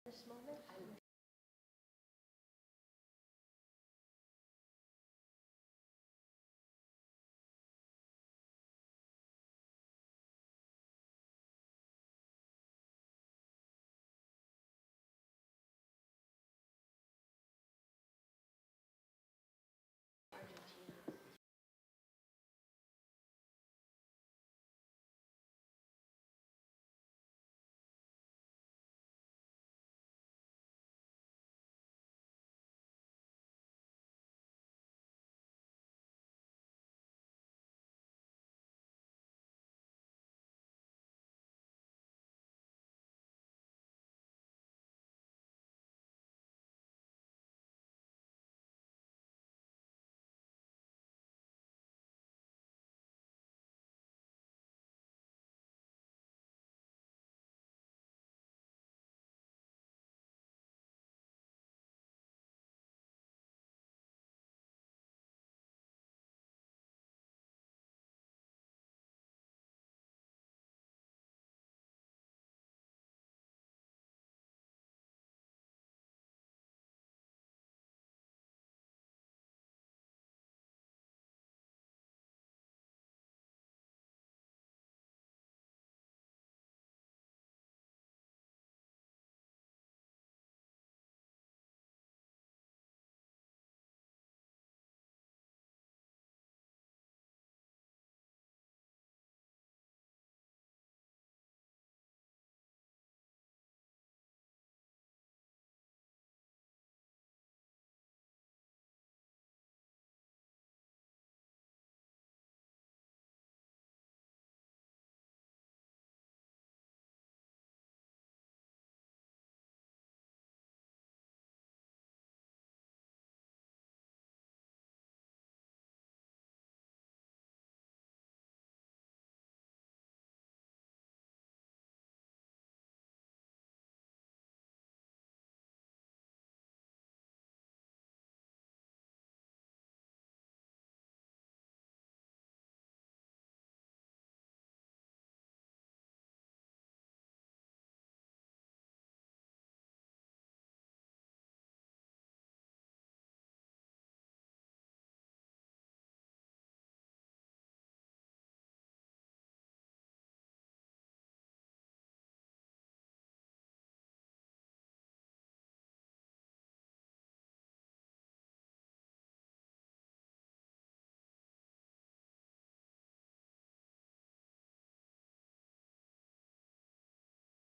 This moment, I would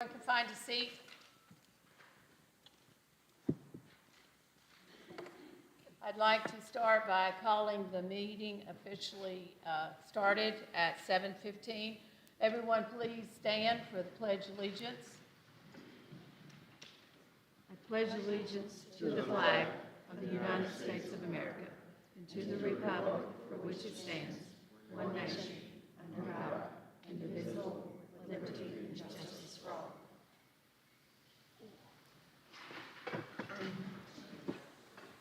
Everyone can find a seat. I'd like to start by calling the meeting officially started at 7:15. Everyone please stand for the Pledge of Allegiance. I pledge allegiance to the flag of the United States of America and to the republic for which it stands, one nation, under God, indivisible, with liberty and justice for all.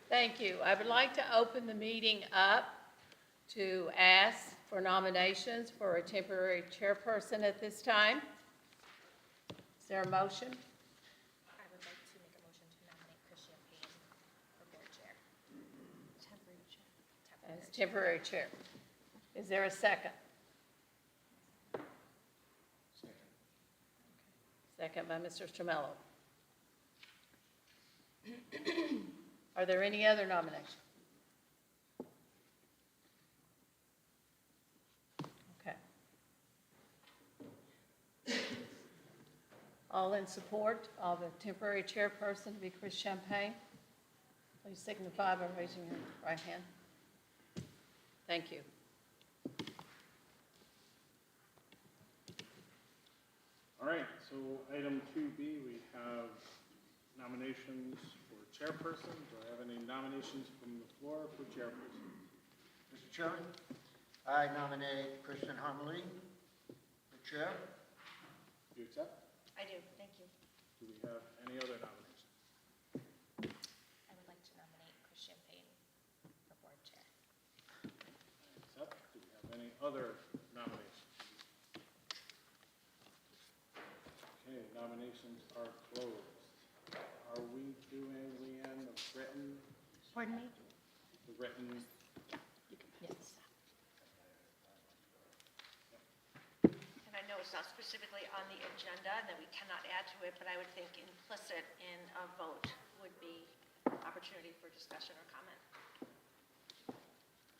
Thank you. I would like to open the meeting up to ask for nominations for a temporary chairperson at this time. Is there a motion? I would like to make a motion to nominate Chris Champagne for board chair. Temporary chair. As temporary chair. Is there a second? Second by Mr. Stramello. Are there any other nominations? Okay. All in support of a temporary chairperson to be Chris Champagne? Please signify by raising your right hand. Thank you. All right, so item 2B, we have nominations for chairperson. Do I have any nominations from the floor for chairperson? Mr. Chairman, I nominate Kristen Harmony for chair. Do you accept? I do, thank you. Do we have any other nominations? I would like to nominate Chris Champagne for board chair. Accept. Do we have any other nominations? Okay, nominations are closed. are we doing, Leanne, the written, Pardon me? the written? Yes. And I know it's not specifically on the agenda and that we cannot add to it, but I would think implicit in a vote would be opportunity for discussion or comment.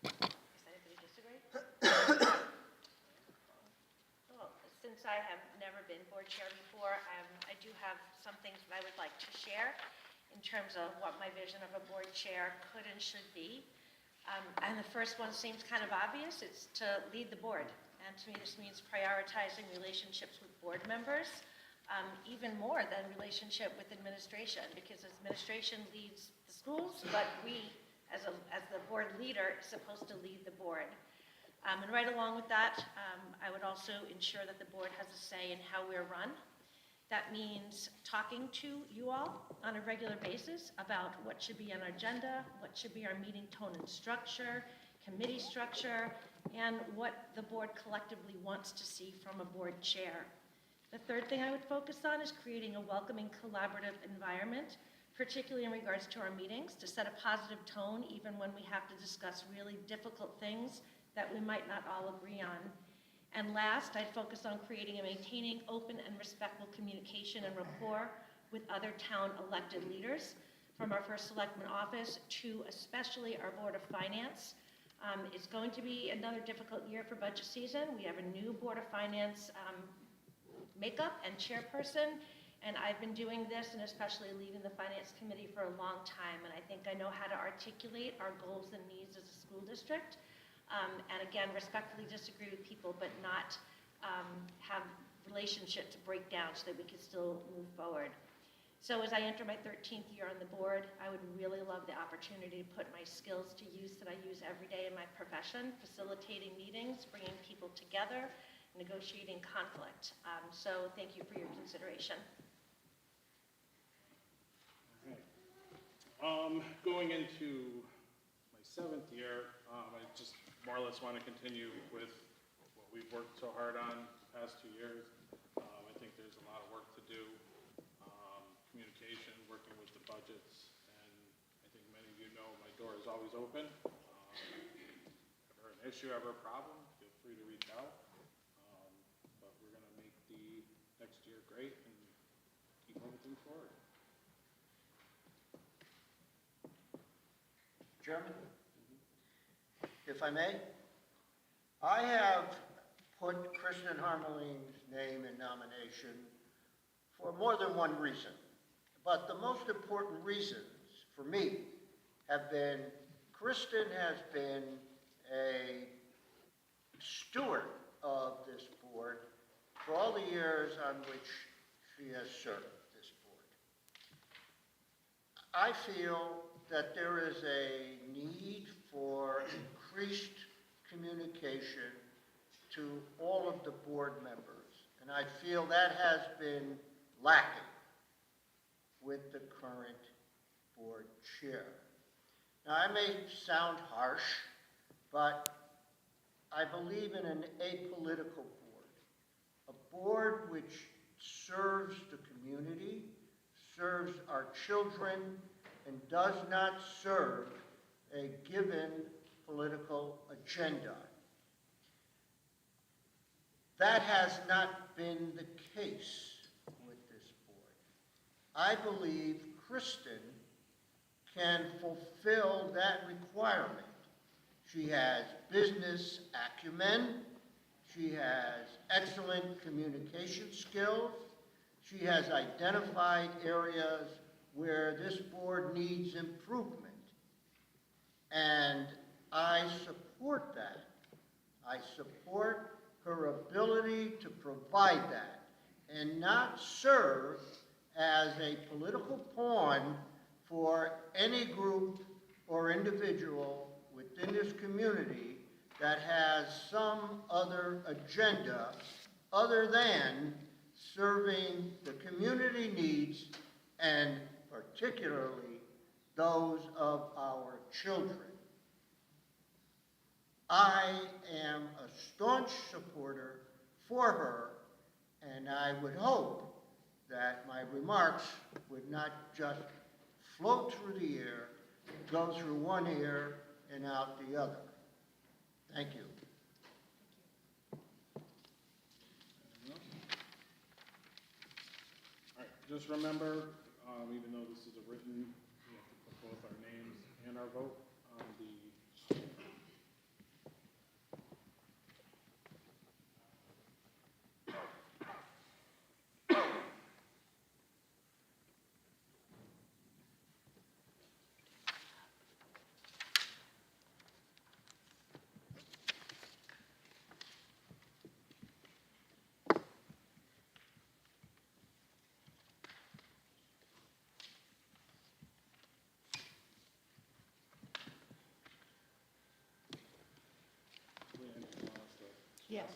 Does anybody disagree? Well, since I have never been board chair before, I do have some things that I would like to share in terms of what my vision of a board chair could and should be. And the first one seems kind of obvious. It's to lead the board. And to me, this means prioritizing relationships with board members, even more than relationship with administration, because administration leads the schools, but we, as the board leader, is supposed to lead the board. And right along with that, I would also ensure that the board has a say in how we're run. That means talking to you all on a regular basis about what should be on our agenda, what should be our meeting tone and structure, committee structure, and what the board collectively wants to see from a board chair. The third thing I would focus on is creating a welcoming, collaborative environment, particularly in regards to our meetings, to set a positive tone even when we have to discuss really difficult things that we might not all agree on. And last, I'd focus on creating and maintaining open and respectful communication and rapport with other town elected leaders, from our first selectman office to especially our Board of Finance. It's going to be another difficult year for budget season. We have a new Board of Finance makeup and chairperson, and I've been doing this and especially leading the Finance Committee for a long time, and I think I know how to articulate our goals and needs as a school district. And again, respectfully disagree with people, but not have relationships break down so that we can still move forward. So as I enter my 13th year on the board, I would really love the opportunity to put my skills to use that I use every day in my profession, facilitating meetings, bringing people together, negotiating conflict. So thank you for your consideration. All right. Going into my 7th year, I just more or less want to continue with what we've worked so hard on the past 2 years. I think there's a lot of work to do. Communication, working with the budgets, and I think many of you know my door is always open. Ever an issue, ever a problem, feel free to reach out. But we're going to make the next year great and keep moving forward. Chairman, if I may, I have put Kristen Harmeline's name in nomination for more than one reason. But the most important reasons for me have been Kristen has been a steward of this board for all the years on which she has served this board. I feel that there is a need for increased communication to all of the board members, and I feel that has been lacking with the current board chair. Now, I may sound harsh, but I believe in an apolitical board, a board which serves the community, serves our children, and does not serve a given political agenda. That has not been the case with this board. I believe Kristen can fulfill that requirement. She has business acumen, she has excellent communication skills, she has identified areas where this board needs improvement. And I support that. I support her ability to provide that and not serve as a political pawn for any group or individual within this community that has some other agenda other than serving the community needs and particularly those of our children. I am a staunch supporter for her, and I would hope that my remarks would not just float through the air, go through one ear and out the other. Thank you. All right, just remember, even though this is a written, we have to put both our names and our vote on the Yes.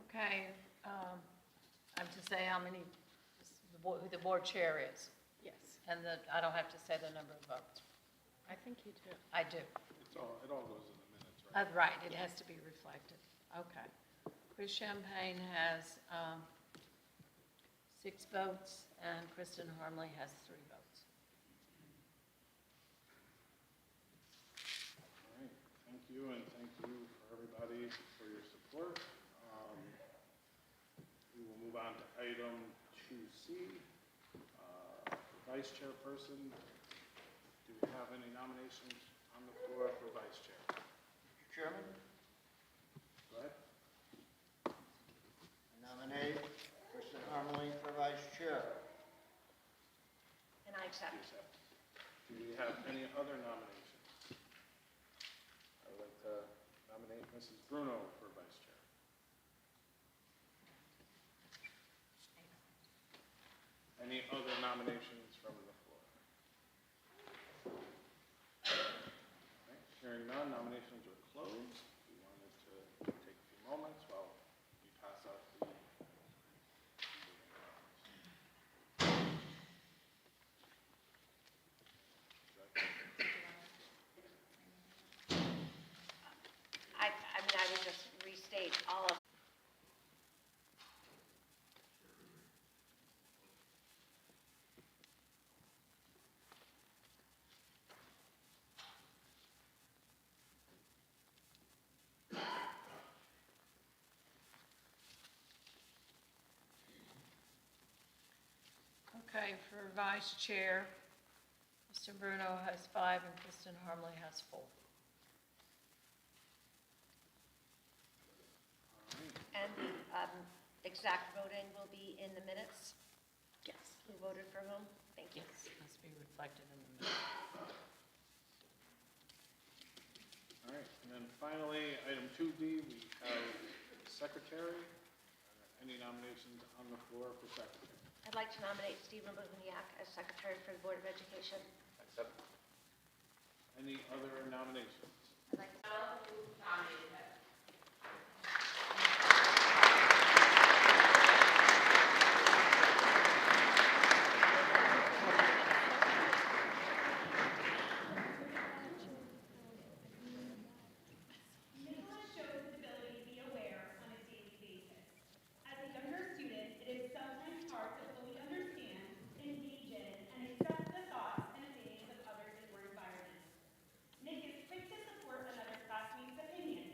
Okay, I'm to say how many, who the board chair is, Yes. and I don't have to say the number of votes. I think you do. I do. it all goes in the minutes, right? Right, it has to be reflected. Okay. Chris Champagne has 6 votes, and Kristen Harmley has 3 votes. All right, thank you, and thank you for everybody for your support. We will move on to item 2C, vice chairperson. Do we have any nominations on the floor for vice chair? Mr. Chairman, Go ahead. I nominate Kristen Harmeling for vice chair. And I accept. Do we have any other nominations? I would like to nominate Mrs. Bruno for vice chair. Any other nominations from the floor? All right, hearing none, nominations are closed. We wanted to take a few moments while we pass out the I mean, I would just restate all of. Okay, for vice chair, Mr. Bruno has 5 and Kristen Harmley has 4. And the exact voting will be in the minutes? Yes. Who voted for whom? Thank you. Yes, must be reflected in the minutes. All right, and then finally, item 2D, we have secretary. Any nominations on the floor for secretary? I'd like to nominate Stephen Bohuniak as Secretary for the Board of Education. Any other nominations? I'd like to Nicholas shows his ability to be aware on a daily basis. As a younger student, it is sometimes hard to fully understand, engage in, and accept the thoughts and opinions of others in your environment. Nick is quick to support another classmate's opinion,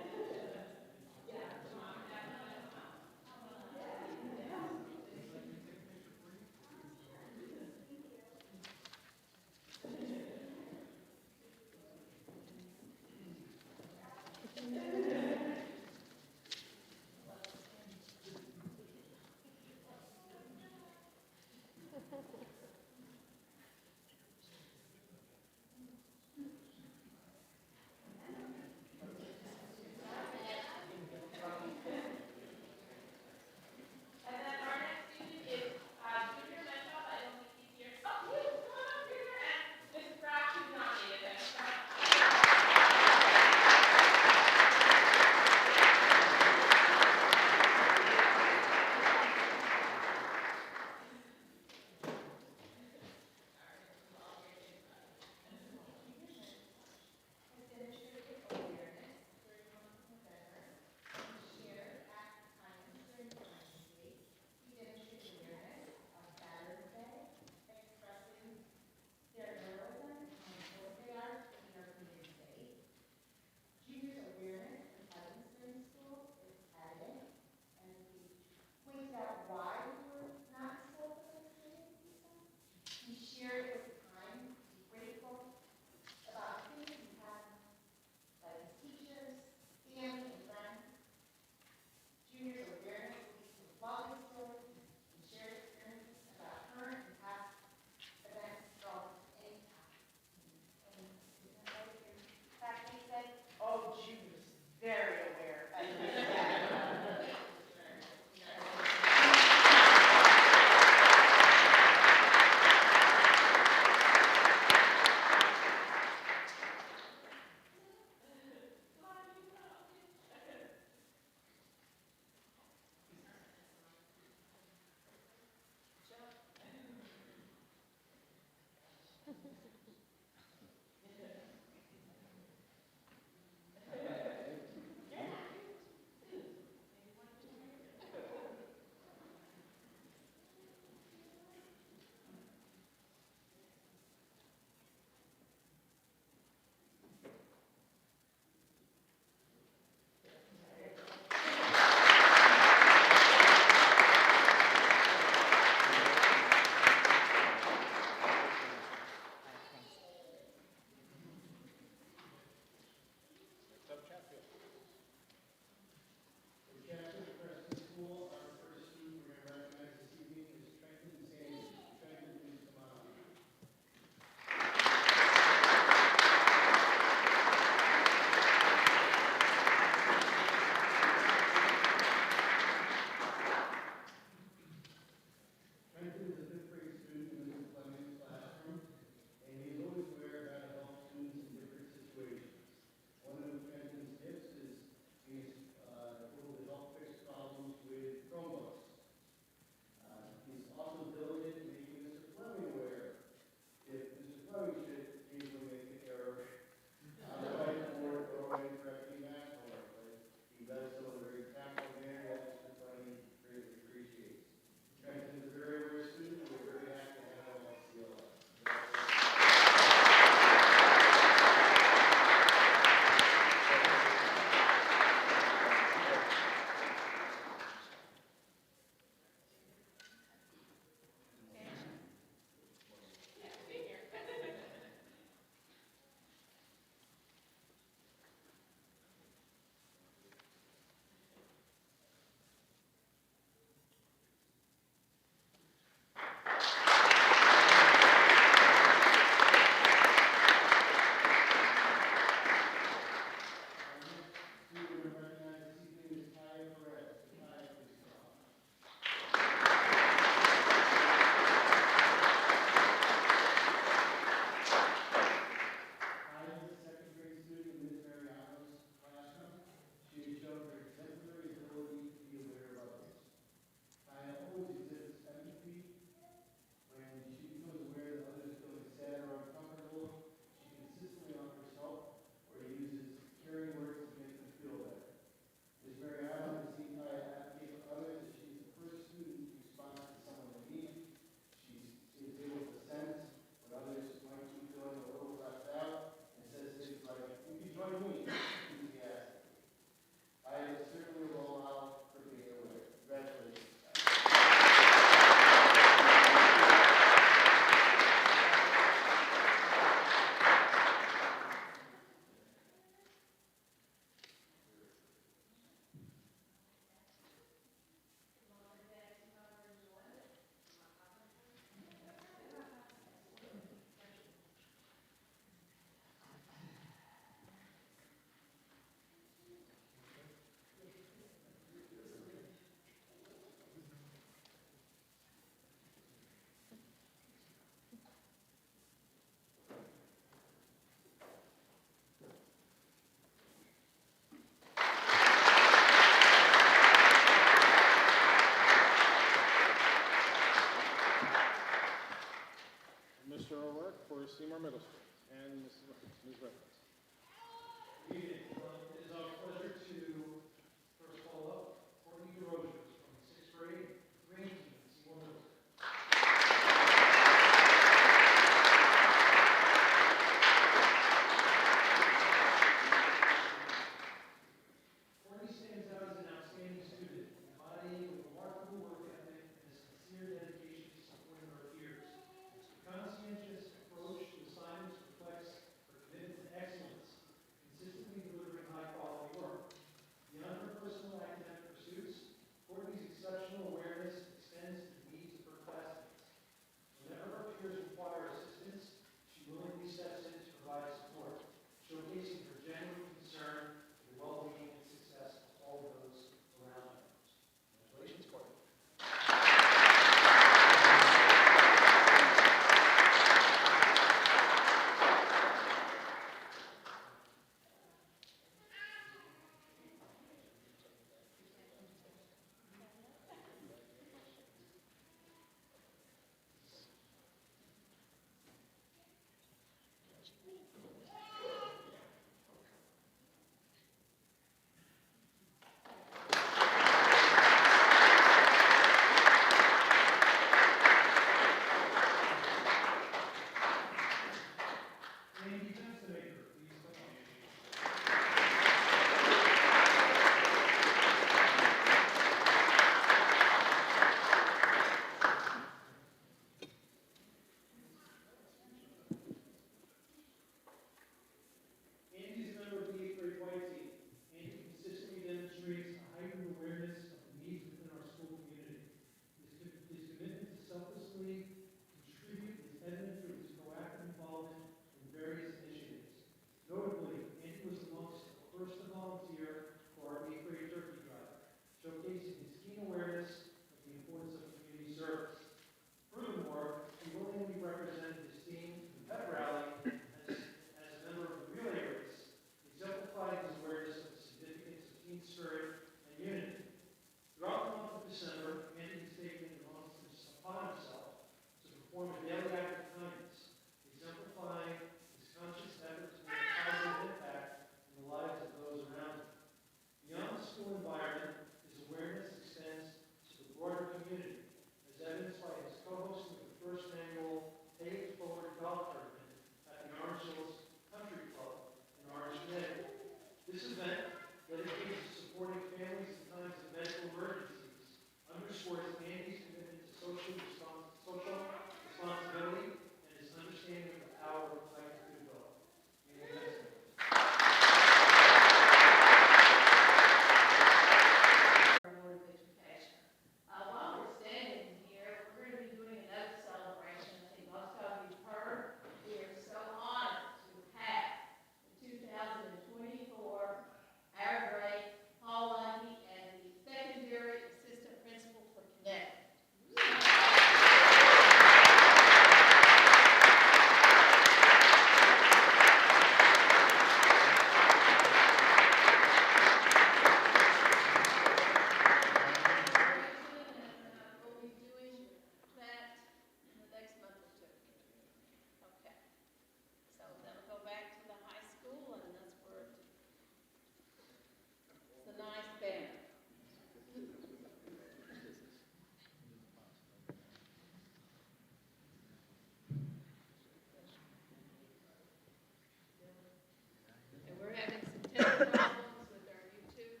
problems with our YouTube?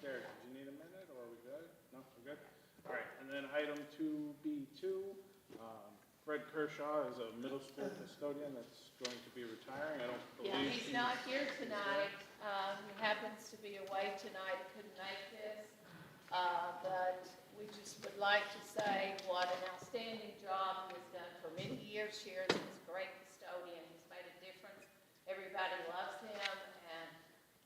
Derek, did you need a minute, or are we good? No, we're good? All right, and then item 2B2, Fred Kershaw is a middle school custodian that's going to be retiring. I don't Yeah, believe he's not here tonight. He happens to be away tonight, couldn't make this. But we just would like to say what an outstanding job he has done for many years here. He's a great custodian. He's made a difference. Everybody loves him, and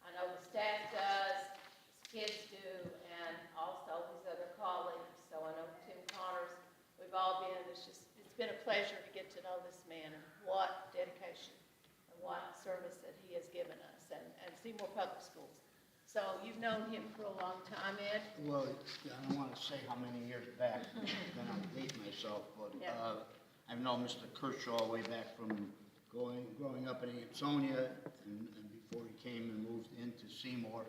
I know the staff does, his kids do, and also his other colleagues. So I know Tim Connors, we've all been, it's been a pleasure to get to know this man and what dedication and what service that he has given us and Seymour Public Schools. So you've known him for a long time, Ed? Well, I don't want to say how many years back, then I'll date myself, but Yeah. I've known Mr. Kershaw way back from growing up in Ansonia and before he came and moved into Seymour.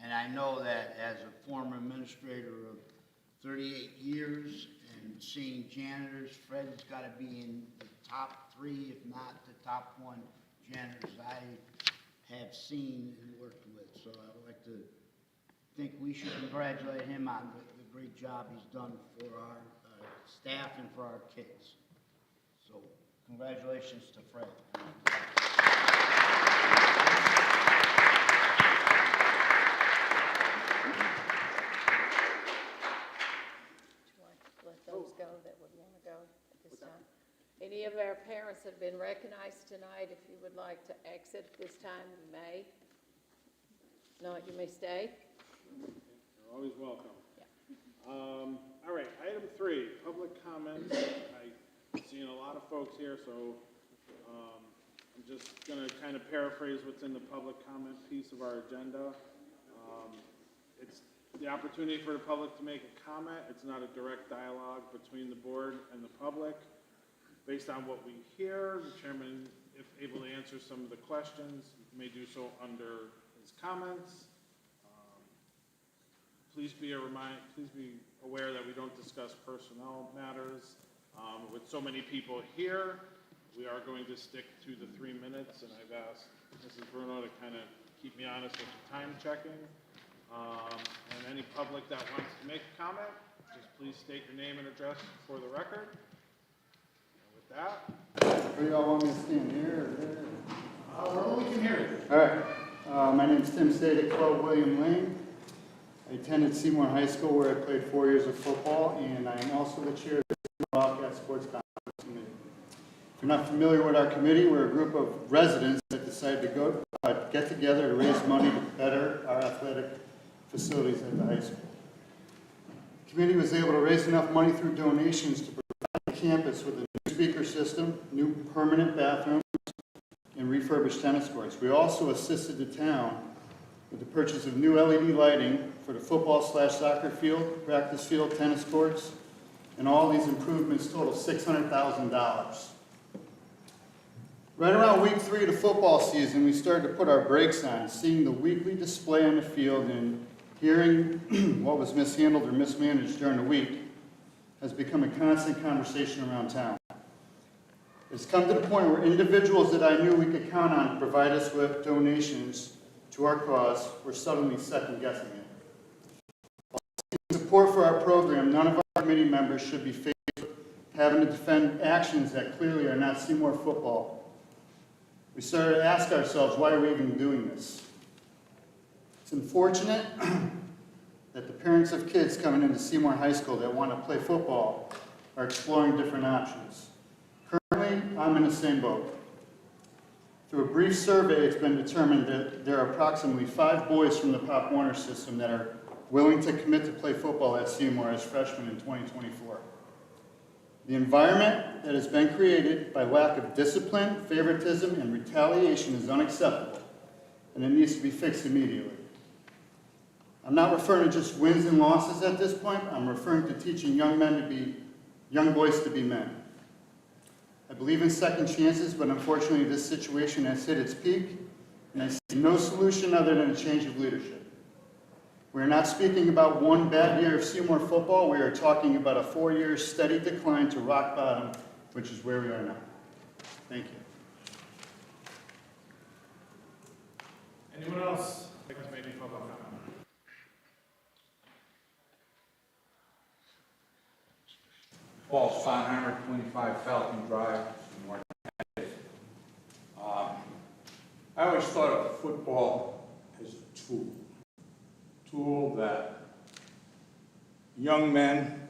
And I know that as a former administrator of 38 years and seeing janitors, Fred's got to be in the top 3, if not the top 1 janitors I have seen and worked with. So I would like to think we should congratulate him on the great job he's done for our staff and for our kids. So congratulations to Fred. Let those go that would want to go at this time. Any of our parents that have been recognized tonight, if you would like to exit this time, you may. No, you may stay. you're always welcome. Yeah. All right, item 3, public comments. I'm seeing a lot of folks here, so I'm just going to kind of paraphrase what's in the public comment piece of our agenda. It's the opportunity for the public to make a comment. It's not a direct dialogue between the board and the public. Based on what we hear, the chairman, if able to answer some of the questions, may do so under his comments. Please be aware that we don't discuss personnel matters. With so many people here, we are going to stick to the 3 minutes, and I've asked Mrs. Bruno to kind of keep me honest with the time checking. And any public that wants to make a comment, just please state your name and address for the record. And with that, Where y'all want me to stand, here or there? wherever we can hear you. All right. My name's Tim Static, 12 William Lane. I attended Seymour High School where I played 4 years of football, and I am also the chair of the Wildcat Sports Conference Committee. If you're not familiar with our committee, we're a group of residents that decided to get together to raise money to better our athletic facilities at the high school. The committee was able to raise enough money through donations to provide the campus with a new speaker system, new permanent bathrooms, and refurbished tennis courts. We also assisted the town with the purchase of new LED lighting for the football/soccer field, practice field, tennis courts, and all these improvements total $600,000. Right around week 3 of the football season, we started to put our brakes on, seeing the weekly display on the field and hearing what was mishandled or mismanaged during the week has become a constant conversation around town. It's come to the point where individuals that I knew we could count on to provide us with donations to our cause were suddenly second-guessing it. While seeking support for our program, none of our committee members should be faced with having to defend actions that clearly are not Seymour football. We started to ask ourselves, why are we even doing this? It's unfortunate that the parents of kids coming into Seymour High School that want to play football are exploring different options. Currently, I'm in the same boat. Through a brief survey, it's been determined that there are approximately 5 boys from the Pop Warner system that are willing to commit to play football at Seymour as freshmen in 2024. The environment that has been created by lack of discipline, favoritism, and retaliation is unacceptable, and it needs to be fixed immediately. I'm not referring to just wins and losses at this point. I'm referring to teaching young boys to be men. I believe in second chances, but unfortunately this situation has hit its peak, and I see no solution other than a change of leadership. We're not speaking about one bad year of Seymour football. We are talking about a 4-year steady decline to rock bottom, which is where we are now. Thank you. Anyone else like to make a public comment? Paul Sonheimer, 25 Falcon Drive, Seymour. I always thought of football as a tool that young men,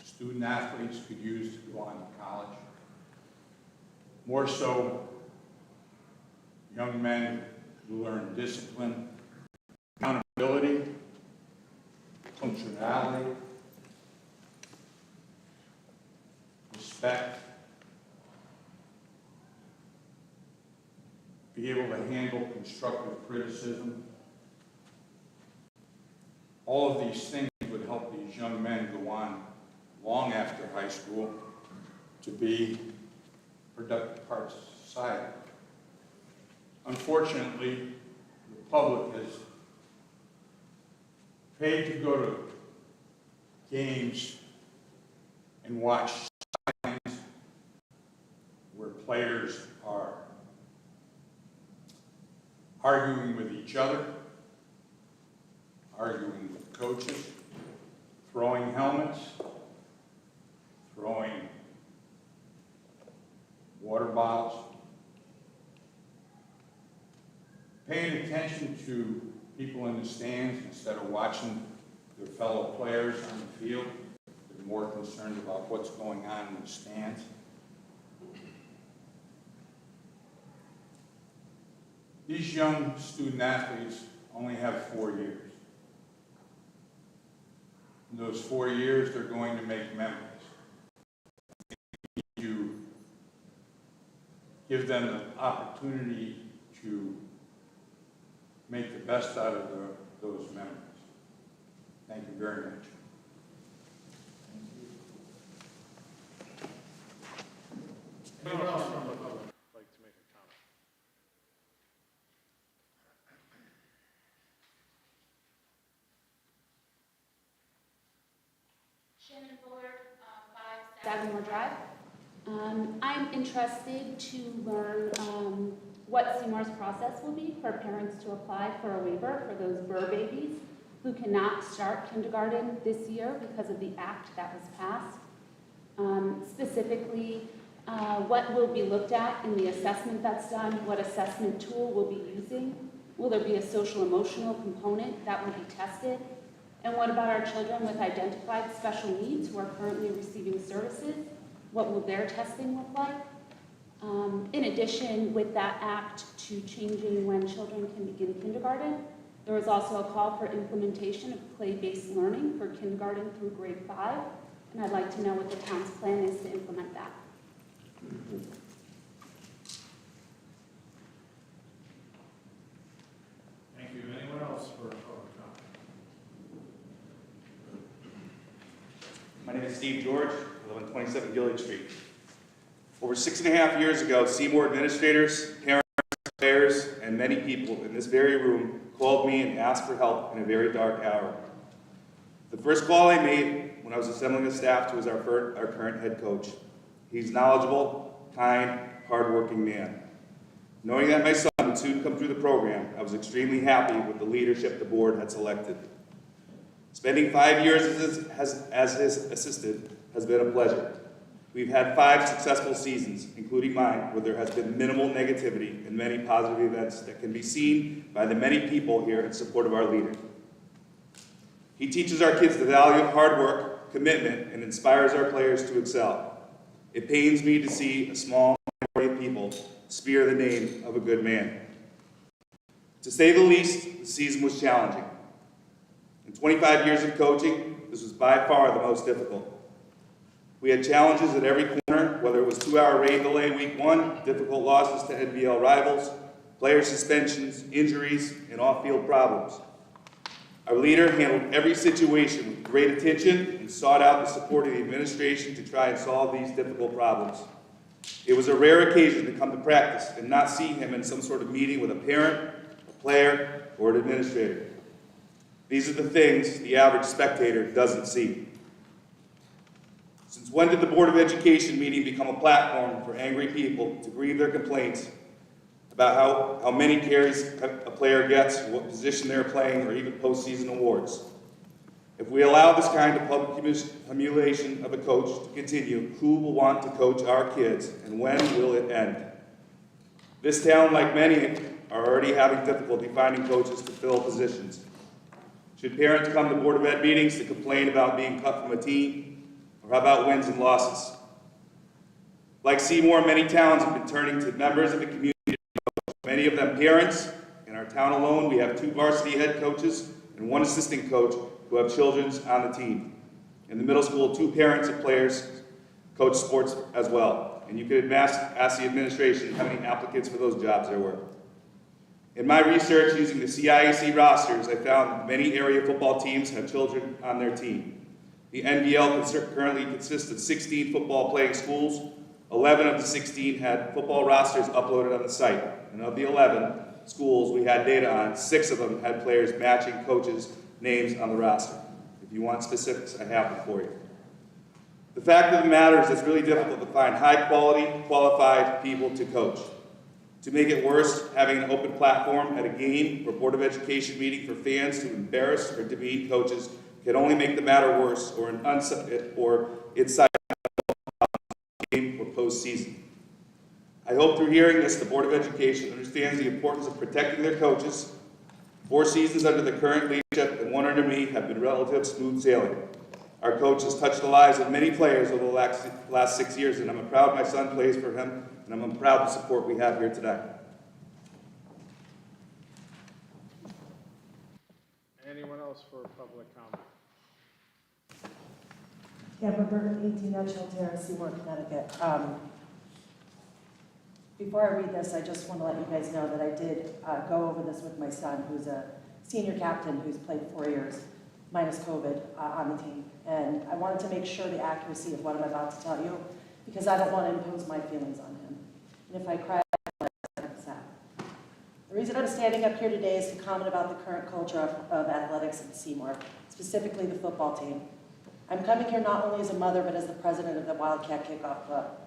student athletes could use to go on to college. More so, young men who learn discipline, accountability, punctuality, respect, be able to handle constructive criticism. All of these things would help these young men go on long after high school to be productive parts of society. Unfortunately, the public has paid to go to games and watch sidelines where players are arguing with each other, arguing with coaches, throwing helmets, throwing water bottles. Paying attention to people in the stands instead of watching their fellow players on the field. They're more concerned about what's going on in the stands. These young student athletes only have 4 years. In those 4 years, they're going to make memories. You give them the opportunity to make the best out of those memories. Thank you very much. Anyone else from the public? Like to make a comment? Shannon Bullard, 5 Seymour Drive. I'm interested to learn what Seymour's process will be for parents to apply for a waiver for those Burr babies who cannot start kindergarten this year because of the act that was passed. Specifically, what will be looked at in the assessment that's done, what assessment tool we'll be using. Will there be a social emotional component that will be tested? And what about our children with identified special needs who are currently receiving services? What will their testing look like? In addition, with that act to changing when children can begin kindergarten, there was also a call for implementation of play-based learning for kindergarten through grade 5, and I'd like to know what the town's plan is to implement that. Thank you. Anyone else for a public comment? My name is Steve George. I live on 27 Gilead Street. Over 6.5 years ago, Seymour administrators, parents, players, and many people in this very room called me and asked for help in a very dark hour. The first call I made when I was assembling the staff to was our current head coach. He's knowledgeable, kind, hardworking man. Knowing that my son would soon come through the program, I was extremely happy with the leadership the board had selected. Spending 5 years as his assistant has been a pleasure. We've had 5 successful seasons, including mine, where there has been minimal negativity and many positive events that can be seen by the many people here in support of our leader. He teaches our kids the value of hard work, commitment, and inspires our players to excel. It pains me to see a small minority of people smear the name of a good man. To say the least, the season was challenging. In 25 years of coaching, this was by far the most difficult. We had challenges at every corner, whether it was 2-hour rain delay week 1, difficult losses to NBL rivals, player suspensions, injuries, and off-field problems. Our leader handled every situation with great attention and sought out the support of the administration to try and solve these difficult problems. It was a rare occasion to come to practice and not see him in some sort of meeting with a parent, a player, or an administrator. These are the things the average spectator doesn't see. Since when did the Board of Education meeting become a platform for angry people to grieve their complaints about how many carries a player gets, or what position they're playing, or even postseason awards? If we allow this kind of public humiliation of a coach to continue, who will want to coach our kids, and when will it end? This town, like many, are already having difficulty finding coaches to fill positions. Should parents come to Board of Ed meetings to complain about being cut from a team, or how about wins and losses? Like Seymour, many towns have been turning to members of the community, many of them parents. In our town alone, we have 2 varsity head coaches and 1 assistant coach who have children on the team. In the middle school, 2 parents of players coach sports as well. And you could ask the administration how many applicants for those jobs there were. In my research using the CIAC rosters, I found many area football teams have children on their team. The NBL currently consists of 16 football playing schools. 11 of the 16 had football rosters uploaded on the site. And of the 11 schools we had data on, 6 of them had players matching coaches' names on the roster. If you want specifics, I have them for you. The fact of the matter is it's really difficult to find high-quality, qualified people to coach. To make it worse, having an open platform at a game or Board of Education meeting for fans to embarrass or demean coaches can only make the matter worse, or inside the game or postseason. I hope through hearing this, the Board of Education understands the importance of protecting their coaches. 4 seasons under the current leadership and 1 under me have been relative smooth sailing. Our coach has touched the lives of many players over the last 6 years, and I'm proud my son plays for him, and I'm proud of the support we have here today. Anyone else for public comment? Deborah Burton, 18 Nutshell Terrace, Seymour, Connecticut. Before I read this, I just want to let you guys know that I did go over this with my son, who's a senior captain who's played 4 years, minus COVID, on the team. And I wanted to make sure the accuracy of what I'm about to tell you, because I don't want to impose my feelings on him. And if I cry, I'm sad. The reason I'm standing up here today is to comment about the current culture of athletics in Seymour, specifically the football team. I'm coming here not only as a mother, but as the president of the Wildcat Kickoff Club.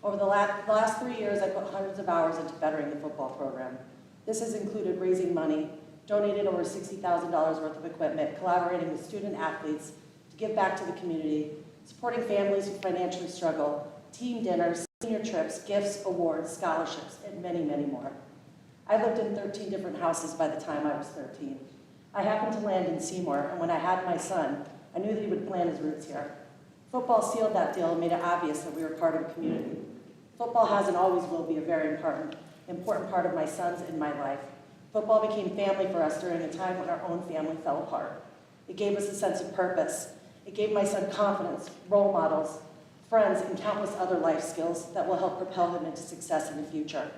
Over the last 3 years, I put hundreds of hours into bettering the football program. This has included raising money, donated over $60,000 worth of equipment, collaborating with student athletes to give back to the community, supporting families who financially struggle, team dinners, senior trips, gifts, awards, scholarships, and many, many more. I lived in 13 different houses by the time I was 13. I happened to land in Seymour, and when I had my son, I knew that he would plant his roots here. Football sealed that deal and made it obvious that we were part of a community. Football has and always will be a very important part of my son's and my life. Football became family for us during a time when our own family fell apart. It gave us a sense of purpose. It gave my son confidence, role models, friends, and countless other life skills that will help propel him into success in the future.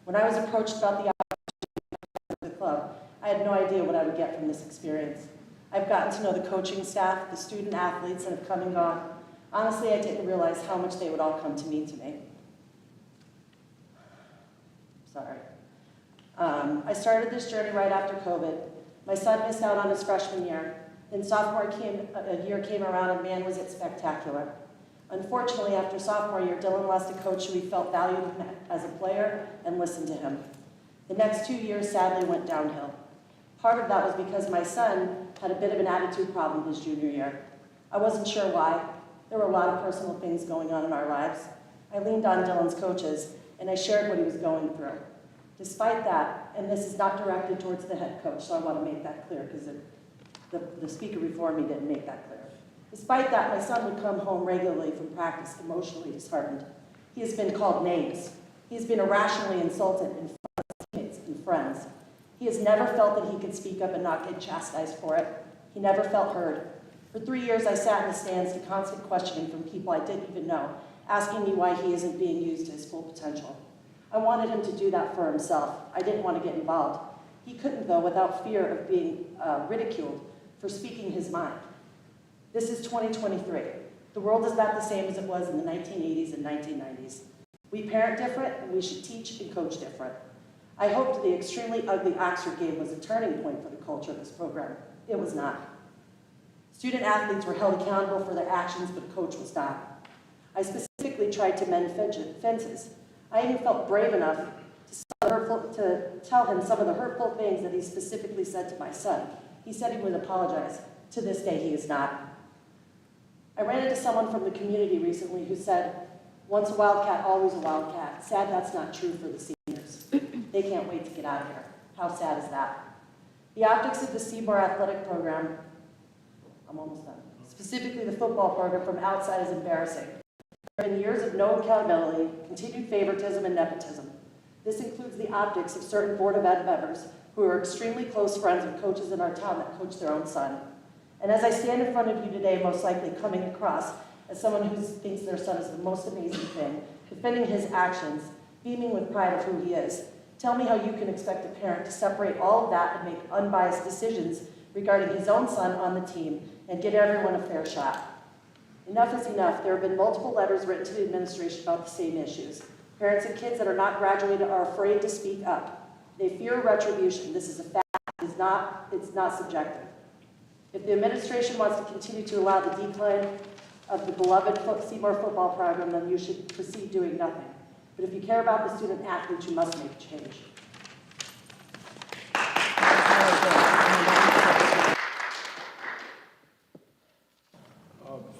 When I was approached about the opportunity of the club, I had no idea what I would get from this experience. I've gotten to know the coaching staff, the student athletes that have come and gone. Honestly, I didn't realize how much they would all come to mean to me. Sorry. I started this journey right after COVID. My son missed out on his freshman year. Then sophomore year came around, and man, was it spectacular. Unfortunately, after sophomore year, Dylan lost a coach who he felt valued as a player and listened to him. The next 2 years sadly went downhill. Part of that was because my son had a bit of an attitude problem his junior year. I wasn't sure why. There were a lot of personal things going on in our lives. I leaned on Dylan's coaches, and I shared what he was going through. Despite that, and this is not directed towards the head coach, so I want to make that clear, because the speaker before me didn't make that clear. Despite that, my son would come home regularly from practice emotionally disheartened. He has been called names. He has been irrationally insulted in front of kids and friends. He has never felt that he could speak up and not get chastised for it. He never felt heard. For 3 years, I sat in the stands to constant questioning from people I didn't even know, asking me why he isn't being used to his full potential. I wanted him to do that for himself. I didn't want to get involved. He couldn't, though, without fear of being ridiculed for speaking his mind. This is 2023. The world is not the same as it was in the 1980s and 1990s. We parent different, and we should teach and coach different. I hoped the extremely ugly Oxford game was a turning point for the culture of this program. It was not. Student athletes were held accountable for their actions, but coach was not. I specifically tried to mend fences. I even felt brave enough to tell him some of the hurtful things that he specifically said to my son. He said he would apologize. To this day, he is not. I ran into someone from the community recently who said, once a Wildcat, always a Wildcat. Sad that's not true for the seniors. They can't wait to get out of here. How sad is that? The optics of the Seymour athletic program, I'm almost done, specifically the football program from outside is embarrassing. There have been years of no accountability, continued favoritism, and nepotism. This includes the optics of certain Board of Ed members who are extremely close friends with coaches in our town that coach their own son. And as I stand in front of you today, most likely coming across as someone who thinks their son is the most amazing thing, defending his actions, beaming with pride of who he is, tell me how you can expect a parent to separate all of that and make unbiased decisions regarding his own son on the team and get everyone a fair shot. Enough is enough. There have been multiple letters written to the administration about the same issues. Parents and kids that are not graduated are afraid to speak up. They fear retribution. This is a fact. It's not subjective. If the administration wants to continue to allow the decline of the beloved Seymour football program, then you should proceed doing nothing. But if you care about the student athletes, you must make a change.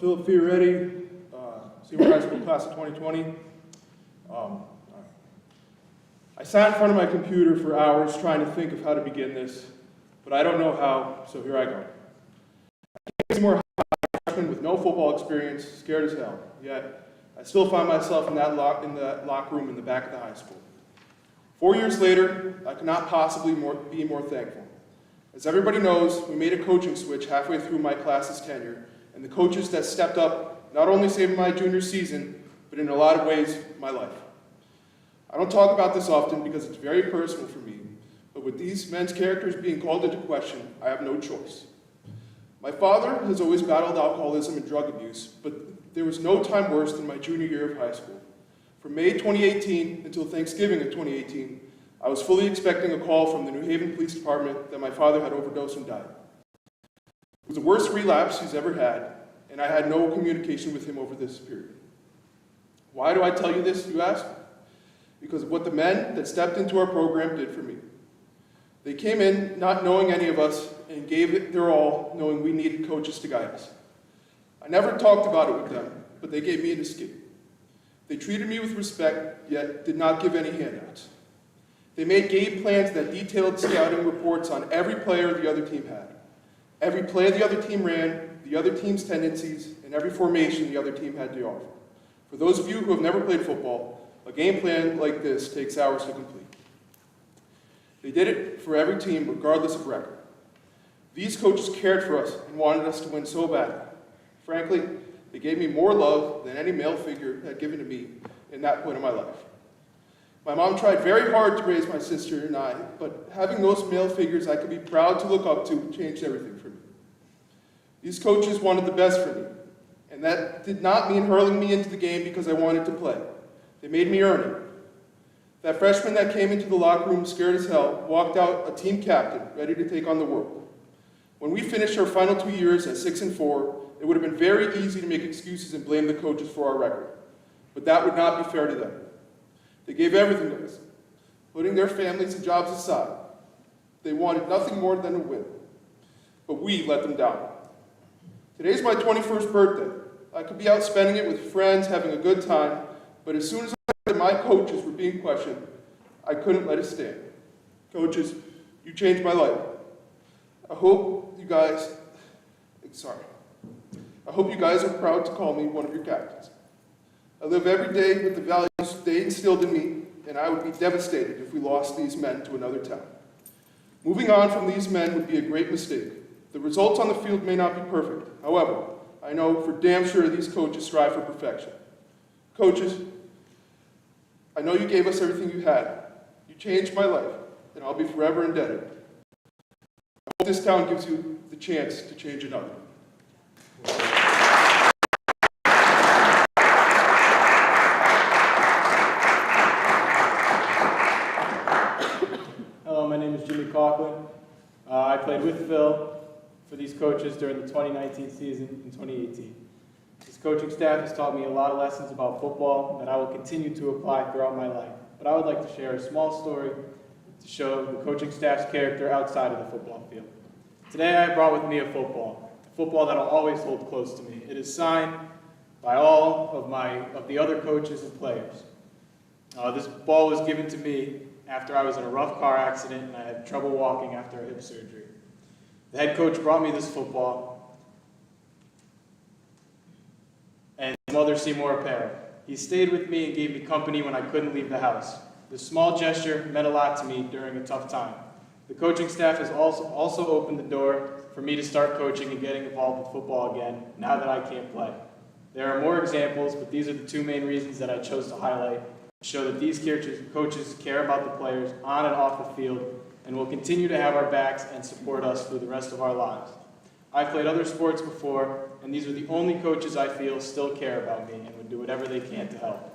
Philip Fioretti, Seymour High School class of 2020. I sat in front of my computer for hours trying to think of how to begin this, but I don't know how, so here I go. I came to Seymour High freshman with no football experience, scared as hell, yet I still find myself in that locker room in the back of the high school. 4 years later, I could not possibly be more thankful. As everybody knows, we made a coaching switch halfway through my class's tenure, and the coaches that stepped up not only saved my junior season, but in a lot of ways, my life. I don't talk about this often because it's very personal for me, but with these men's characters being called into question, I have no choice. My father has always battled alcoholism and drug abuse, but there was no time worse than my junior year of high school. From May 2018 until Thanksgiving of 2018, I was fully expecting a call from the New Haven Police Department that my father had overdosed and died. It was the worst relapse he's ever had, and I had no communication with him over this period. Why do I tell you this, you ask? Because of what the men that stepped into our program did for me. They came in not knowing any of us and gave it their all, knowing we needed coaches to guide us. I never talked about it with them, but they gave me an escape. They treated me with respect, yet did not give any handouts. They made game plans that detailed scouting reports on every player the other team had, every play the other team ran, the other team's tendencies, and every formation the other team had to offer. For those of you who have never played football, a game plan like this takes hours to complete. They did it for every team, regardless of record. These coaches cared for us and wanted us to win so badly. Frankly, they gave me more love than any male figure had given to me in that point of my life. My mom tried very hard to raise my sister and I, but having those male figures I could be proud to look up to changed everything for me. These coaches wanted the best for me, and that did not mean hurling me into the game because I wanted to play. They made me earn it. That freshman that came into the locker room scared as hell walked out a team captain ready to take on the world. When we finished our final 2 years at 6-4, it would have been very easy to make excuses and blame the coaches for our record. But that would not be fair to them. They gave everything to us, putting their families and jobs aside. They wanted nothing more than a win. But we let them down. Today's my 21st birthday. I could be out spending it with friends, having a good time, but as soon as I heard that my coaches were being questioned, I couldn't let it stand. Coaches, you changed my life. I hope you guys are proud to call me one of your captains. I live every day with the values they instilled in me, and I would be devastated if we lost these men to another town. Moving on from these men would be a great mistake. The results on the field may not be perfect. However, I know for damn sure these coaches strive for perfection. Coaches, I know you gave us everything you had. You changed my life, and I'll be forever indebted. I hope this town gives you the chance to change another. Hello, my name is Jimmy Coughlin. I played with Phil for these coaches during the 2019 season and 2018. This coaching staff has taught me a lot of lessons about football that I will continue to apply throughout my life. But I would like to share a small story to show the coaching staff's character outside of the football field. Today I brought with me a football that I'll always hold close to me. It is signed by all of the other coaches and players. This ball was given to me after I was in a rough car accident and I had trouble walking after a hip surgery. The head coach brought me this football, and Mother Seymour apparel. He stayed with me and gave me company when I couldn't leave the house. This small gesture meant a lot to me during a tough time. The coaching staff has also opened the door for me to start coaching and getting involved with football again, now that I can't play. There are more examples, but these are the two main reasons that I chose to highlight, to show that these coaches care about the players on and off the field and will continue to have our backs and support us through the rest of our lives. I've played other sports before, and these are the only coaches I feel still care about me and would do whatever they can to help.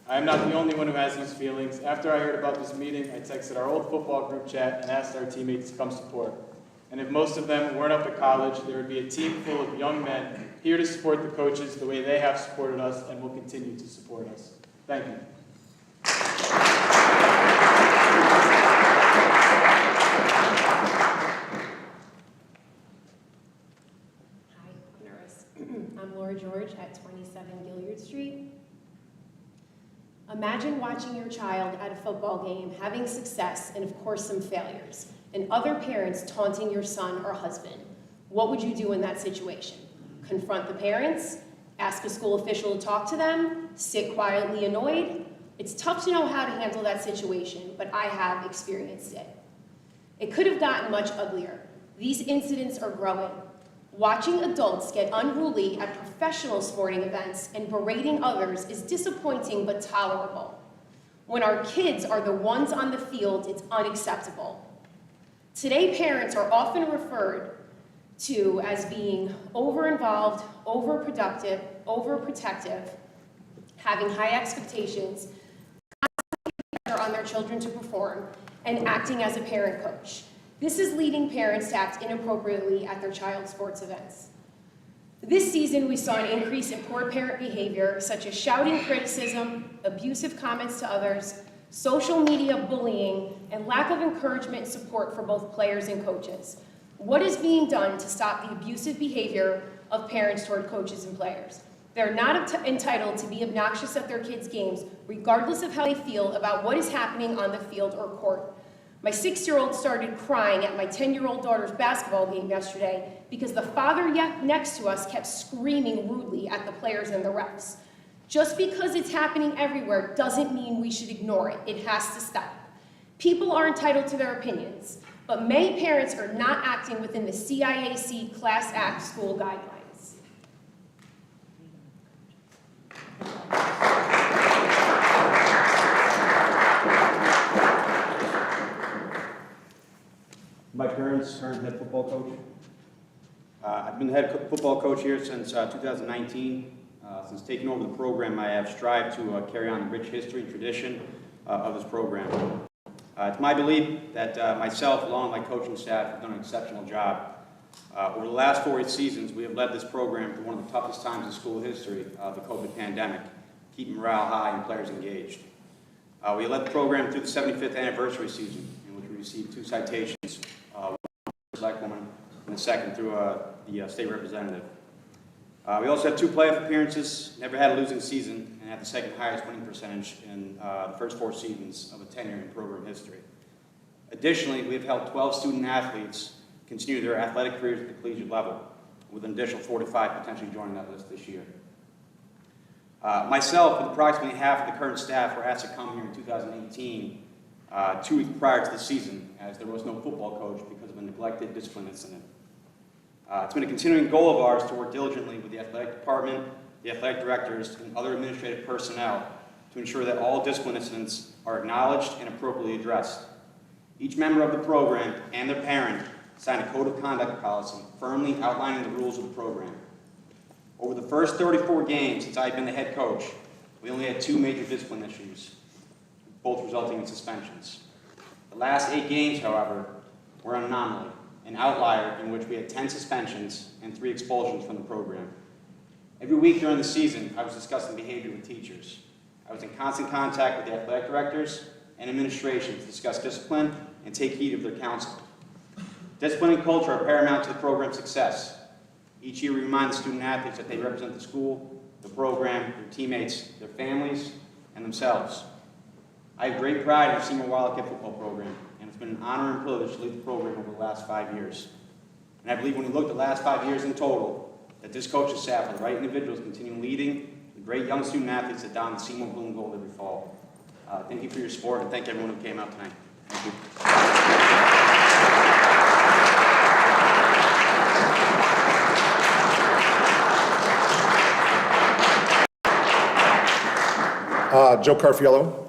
I am not the only one who has these feelings. After I heard about this meeting, I texted our old football group chat and asked our teammates to come support. And if most of them weren't up to college, there would be a team full of young men here to support the coaches the way they have supported us and will continue to support us. Thank you. Hi, I'm nervous. I'm Laura George at 27 Gilliard Street. Imagine watching your child at a football game, having success and of course some failures, and other parents taunting your son or husband. What would you do in that situation? Confront the parents? Ask a school official to talk to them? Sit quietly annoyed? It's tough to know how to handle that situation, but I have experienced it. It could have gotten much uglier. These incidents are growing. Watching adults get unruly at professional sporting events and berating others is disappointing but tolerable. When our kids are the ones on the field, it's unacceptable. Today, parents are often referred to as being over-involved, overproductive, overprotective, having high expectations, constantly on their children to perform, and acting as a parent coach. This is leading parents to act inappropriately at their child's sports events. This season, we saw an increase in poor parent behavior, such as shouting criticism, abusive comments to others, social media bullying, and lack of encouragement and support for both players and coaches. What is being done to stop the abusive behavior of parents toward coaches and players? They're not entitled to be obnoxious at their kids' games, regardless of how they feel about what is happening on the field or court. My 6-year-old started crying at my 10-year-old daughter's basketball game yesterday because the father next to us kept screaming rudely at the players and the refs. Just because it's happening everywhere doesn't mean we should ignore it. It has to stop. People are entitled to their opinions, but many parents are not acting within the CIAC Class Act school guidelines. My parents' current head football coach. I've been the head football coach here since 2019. Since taking over the program, I have strived to carry on the rich history and tradition of this program. It's my belief that myself, along with my coaching staff, have done an exceptional job. Over the last 4 seasons, we have led this program through one of the toughest times in school history, the COVID pandemic, keeping morale high and players engaged. We led the program through the 75th anniversary season, in which we received 2 citations, one for Black woman and the second through the state representative. We also had 2 playoff appearances, never had a losing season, and had the second highest winning percentage in the first 4 seasons of a tenure in program history. Additionally, we have helped 12 student athletes continue their athletic careers at the collegiate level, with an additional 4 to 5 potentially joining that list this year. Myself and approximately half of the current staff were asked to come here in 2018, 2 weeks prior to the season, as there was no football coach because of a neglected discipline incident. It's been a continuing goal of ours to work diligently with the athletic department, the athletic directors, and other administrative personnel to ensure that all discipline incidents are acknowledged and appropriately addressed. Each member of the program and their parent signed a code of conduct policy firmly outlining the rules of the program. Over the first 34 games since I've been the head coach, we only had 2 major discipline issues, both resulting in suspensions. The last 8 games, however, were an anomaly. an outlier in which we had 10 suspensions and 3 expulsions from the program. Every week during the season, I was discussing behavior with teachers. I was in constant contact with the athletic directors and administration to discuss discipline and take heed of their counsel. Discipline and culture are paramount to the program's success. Each year we remind the student athletes that they represent the school, the program, their teammates, their families, and themselves. I have great pride in the Seymour Wildcat football program, and it's been an honor and privilege to lead the program over the last 5 years. And I believe when we look at the last 5 years in total, that this coaching staff are the right individuals to continue leading the great young student athletes that don the Seymour blue and gold every fall. Thank you for your support, and thank everyone who came out tonight. Thank you. Joe Carfiello,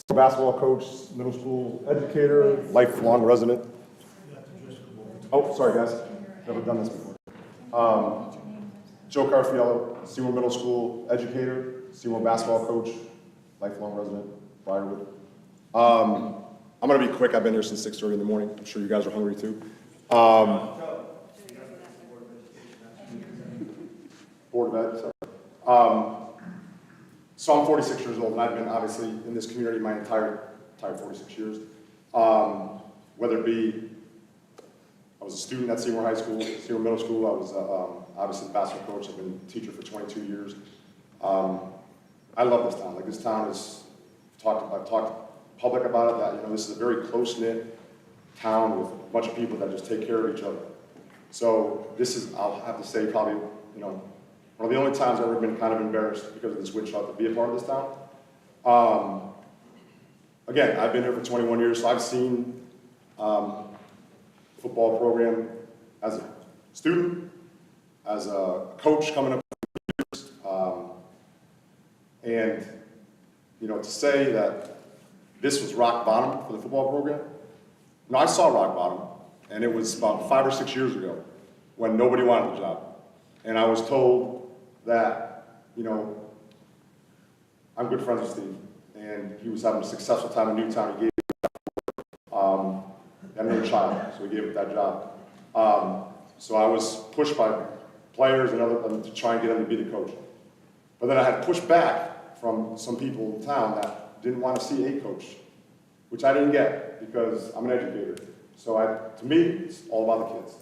basketball coach, middle school educator, lifelong resident. Oh, sorry guys, never done this before. Joe Carfiello, Seymour Middle School educator, Seymour basketball coach, lifelong resident, Briarwood. I'm going to be quick. I've been here since 6:30 in the morning. I'm sure you guys are hungry too. Board of Ed, sorry. So I'm 46 years old, and I've been obviously in this community my entire 46 years. Whether it be, I was a student at Seymour High School, Seymour Middle School. I was obviously the basketball coach. I've been a teacher for 22 years. I love this town. Like, this town is, I've talked public about it, that, this is a very close-knit town with a bunch of people that just take care of each other. So this is, I'll have to say, probably, one of the only times I've ever been kind of embarrassed because of this wind shot to be a part of this town. Again, I've been here for 21 years, so I've seen football program as a student, as a coach coming up years, and to say that this was rock bottom for the football program. I saw rock bottom, and it was about 5 or 6 years ago when nobody wanted the job, and I was told that, I'm good friends with Steve, and he was having a successful time in Newtown. He gave another child, so he gave him that job. So I was pushed by players and others to try and get him to be the coach. But then I had pushed back from some people in town that didn't want to see a coach, which I didn't get because I'm an educator. So to me, it's all about the kids.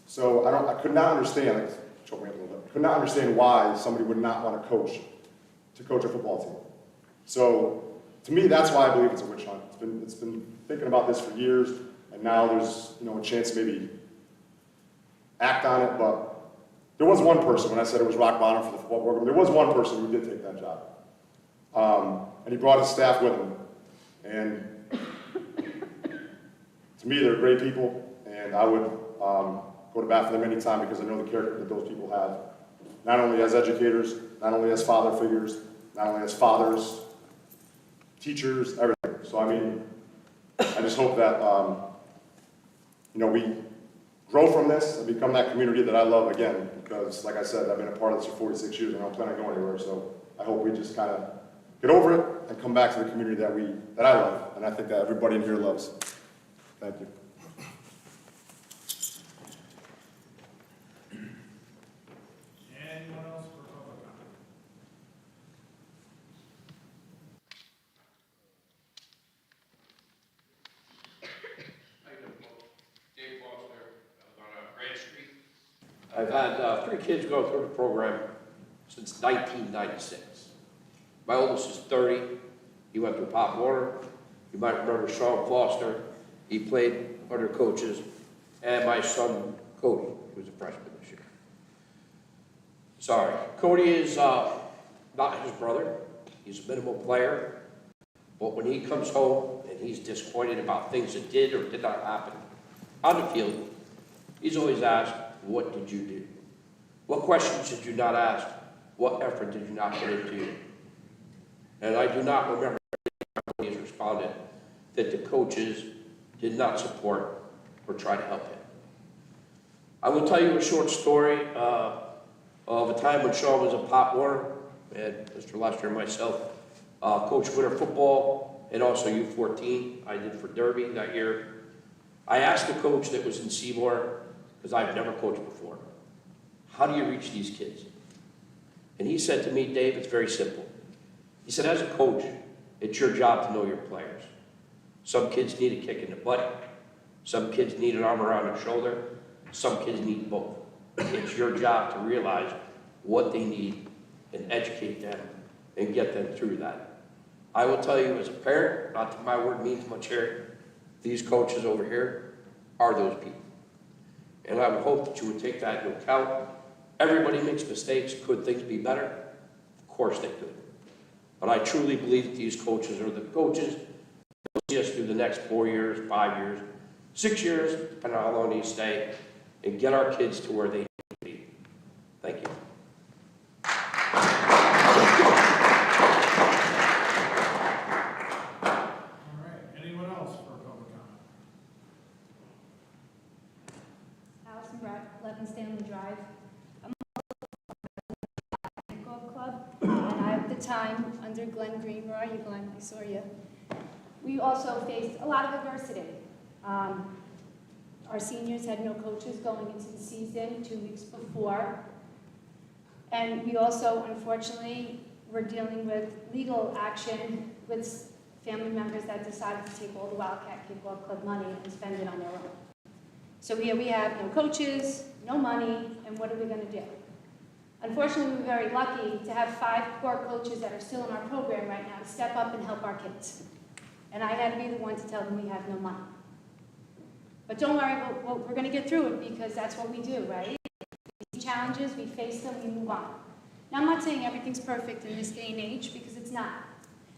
So I could not understand, choke me up a little bit, could not understand why somebody would not want to coach a football team. So to me, that's why I believe it's a witch hunt. It's been thinking about this for years, and now there's a chance to maybe act on it. But there was one person, when I said it was rock bottom for the football program, there was one person who did take that job. And he brought his staff with him. And to me, they're great people, and I would go to bat for them anytime because I know the character that those people have. Not only as educators, not only as father figures, not only as fathers, teachers, everything. So I just hope that we grow from this and become that community that I love again, because like I said, I've been a part of this for 46 years and I don't plan on going anywhere. So I hope we just kind of get over it and come back to the community that I love, and I think that everybody in here loves. Thank you. Anyone else for public comment? Dave Foster, on Grand Street. I've had 3 kids go through the program since 1996. My oldest is 30. He went through Pop Warner. You might remember Sean Foster. He played under coaches. And my son, Cody, who's a freshman this year. Sorry. Cody is not his brother. He's a minimal player. But when he comes home and he's disappointed about things that did or did not happen on the field, he's always asked, what did you do? What questions did you not ask? What effort did you not put into? And I do not remember when he's responded that the coaches did not support or try to help him. I will tell you a short story of a time when Sean was at Pop Warner, and Mr. Lester and myself coached winter football and also U14. I did for Derby that year. I asked a coach that was in Seymour, because I've never coached before, how do you reach these kids? And he said to me, Dave, it's very simple. He said, as a coach, it's your job to know your players. Some kids need a kick in the butt. Some kids need an arm around their shoulder. Some kids need both. It's your job to realize what they need and educate them and get them through that. I will tell you as a parent, not that my word means much here, these coaches over here are those people. And I would hope that you would take that into account. Everybody makes mistakes. Could things be better? Of course they could. But I truly believe that these coaches are the coaches that will see us through the next 4 years, 5 years, 6 years, depending on how long they stay, and get our kids to where they need to be. Thank you. All right, anyone else for public comment? Allison Brock, 11 Stanley Drive. I'm a golf club, and I at the time, under Glenn Green, where are you, Glenn? I saw you. We also faced a lot of adversity. Our seniors had no coaches going into the season 2 weeks before. And we also, unfortunately, were dealing with legal action with family members that decided to take all the Wildcat Kickball Club money and spend it on their own. So here we have no coaches, no money, and what are we going to do? Unfortunately, we were very lucky to have 5 core coaches that are still in our program right now to step up and help our kids. And I had to be the one to tell them we have no money. But don't worry, we're going to get through it because that's what we do, right? These challenges, we face them, we move on. Now, I'm not saying everything's perfect in this day and age because it's not.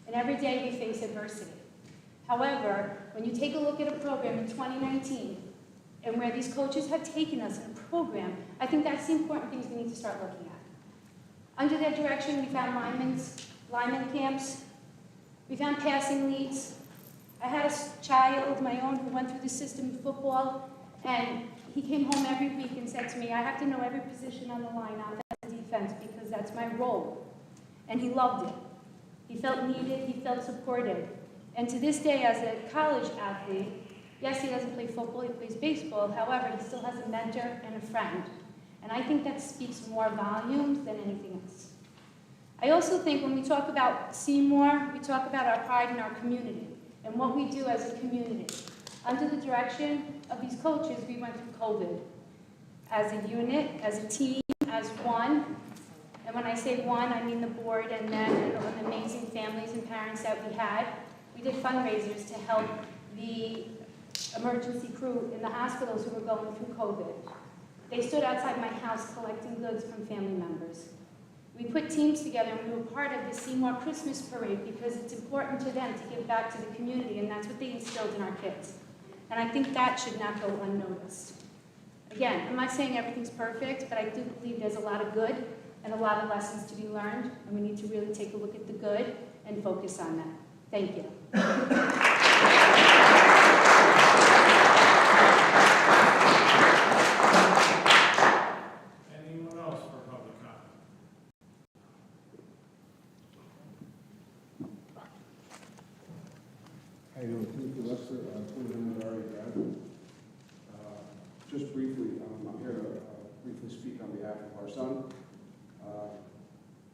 And every day we face adversity. However, when you take a look at a program in 2019 and where these coaches have taken us in a program, I think that's the important things we need to start looking at. Under their direction, we found lineman camps, we found passing leads. I had a child, my own, who went through the system of football, and he came home every week and said to me, I have to know every position on the line, offense and defense, because that's my role. And he loved it. He felt needed, he felt supported. And to this day, as a college athlete, yes, he doesn't play football, he plays baseball, however, he still has a mentor and a friend. And I think that speaks more volumes than anything else. I also think when we talk about Seymour, we talk about our pride in our community and what we do as a community. Under the direction of these coaches, we went through COVID as a unit, as a team, as one. And when I say one, I mean the board and then and the amazing families and parents that we had. We did fundraisers to help the emergency crew in the hospitals who were going through COVID. They stood outside my house collecting goods from family members. We put teams together and we were part of the Seymour Christmas Parade because it's important to them to give back to the community, and that's what they instilled in our kids. And I think that should not go unnoticed. Again, I'm not saying everything's perfect, but I do believe there's a lot of good and a lot of lessons to be learned, and we need to really take a look at the good and focus on that. Thank you. Anyone else for public comment? How you doing? Timothy Lester, 21 Drive. Just briefly, I'm here to briefly speak on behalf of our son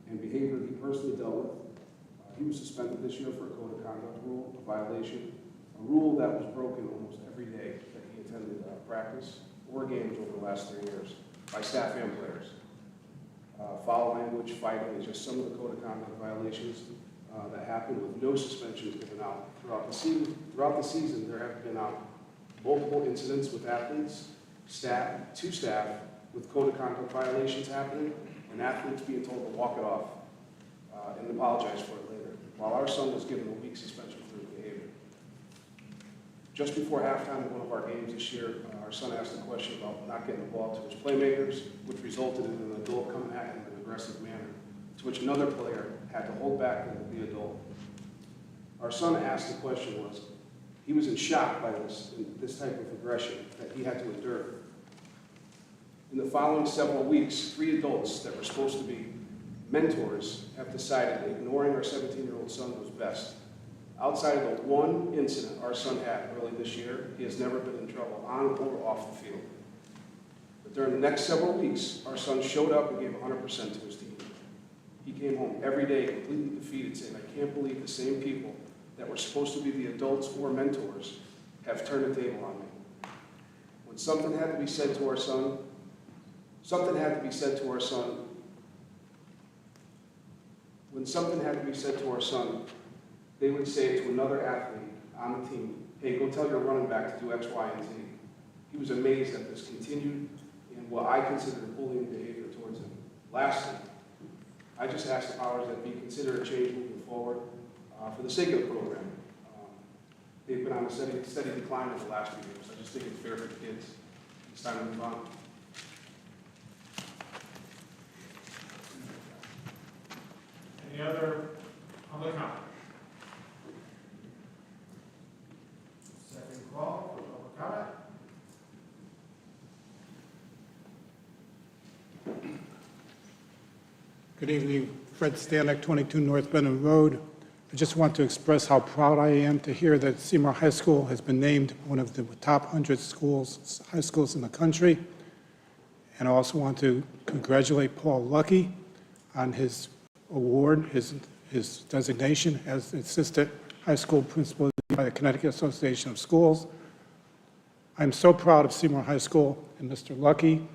and behavior he personally dealt with. He was suspended this year for a code of conduct rule, a violation, a rule that was broken almost every day that he attended practice or games over the last 3 years by staff and players. Foul language, fighting is just some of the code of conduct violations that happened with no suspensions given out throughout the season. Throughout the season, there have been multiple incidents with athletes, staff with code of conduct violations happening, and athletes being told to walk it off and apologize for it later, while our son was given a week suspension for his behavior. Just before halftime of one of our games this year, our son asked a question about not getting the ball to his playmakers, which resulted in an adult coming at him in an aggressive manner, to which another player had to hold back the adult. Our son asked the question was, he was in shock by this type of aggression that he had to endure. In the following several weeks, 3 adults that were supposed to be mentors have decided that ignoring our 17-year-old son was best. Outside of the one incident our son had early this year, he has never been in trouble on or off the field. But during the next several weeks, our son showed up and gave 100% to his team. He came home every day completely defeated, saying, "I can't believe the same people that were supposed to be the adults or mentors have turned the table on me." When something had to be said to our son, when something had to be said to our son, they would say to another athlete on the team, "Hey, go tell your running back to do X, Y, and Z." He was amazed at this continued and what I consider bullying behavior towards him. Lastly, I just ask the powers that be consider a change moving forward for the sake of the program. They've been on a steady decline over the last few years. I just think it's fair for the kids. It's time to move on. Any other public comment? Second call for public comment. Good evening, Fred Stanek, 22 North Benham Road. I just want to express how proud I am to hear that Seymour High School has been named one of the top 100 high schools in the country. And I also want to congratulate Paul Lucky on his award, his designation as Assistant High School Principal by the Connecticut Association of Schools. I'm so proud of Seymour High School and Mr. Lucky.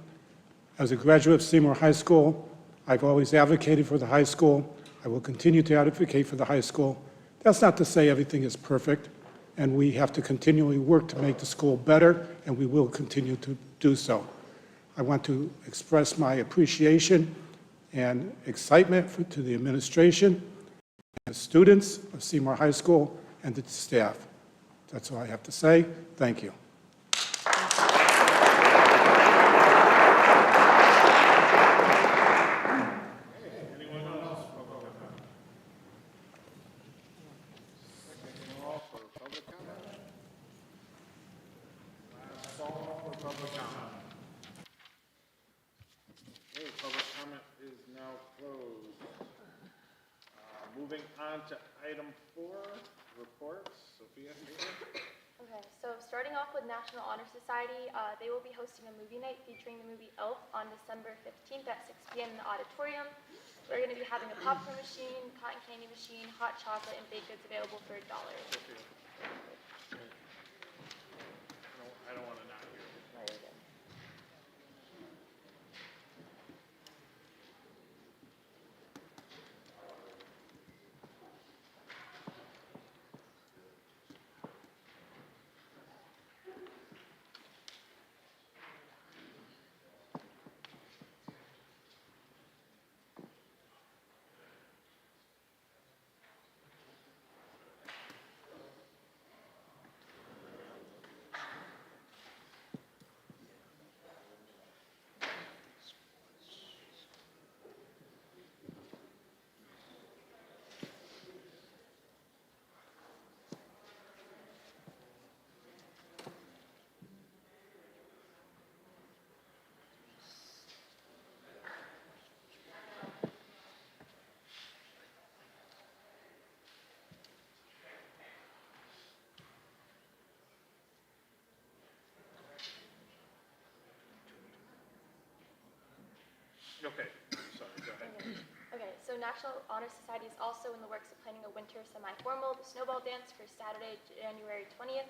As a graduate of Seymour High School, I've always advocated for the high school. I will continue to advocate for the high school. That's not to say everything is perfect, and we have to continually work to make the school better, and we will continue to do so. I want to express my appreciation and excitement to the administration, and the students of Seymour High School, and the staff. That's all I have to say. Thank you. Moving on to item 4, reports. Sophia? Okay, so starting off with National Honor Society, they will be hosting a movie night featuring the movie Elf on December 15th at 6 p.m. in the auditorium. We're going to be having a popcorn machine, cotton candy machine, hot chocolate, and baked goods available for $1. I don't want to not hear it. Very good. Okay, sorry, go ahead. Okay, so National Honor Society is also in the works of planning a winter semi-formal, the snowball dance for Saturday, January 20th.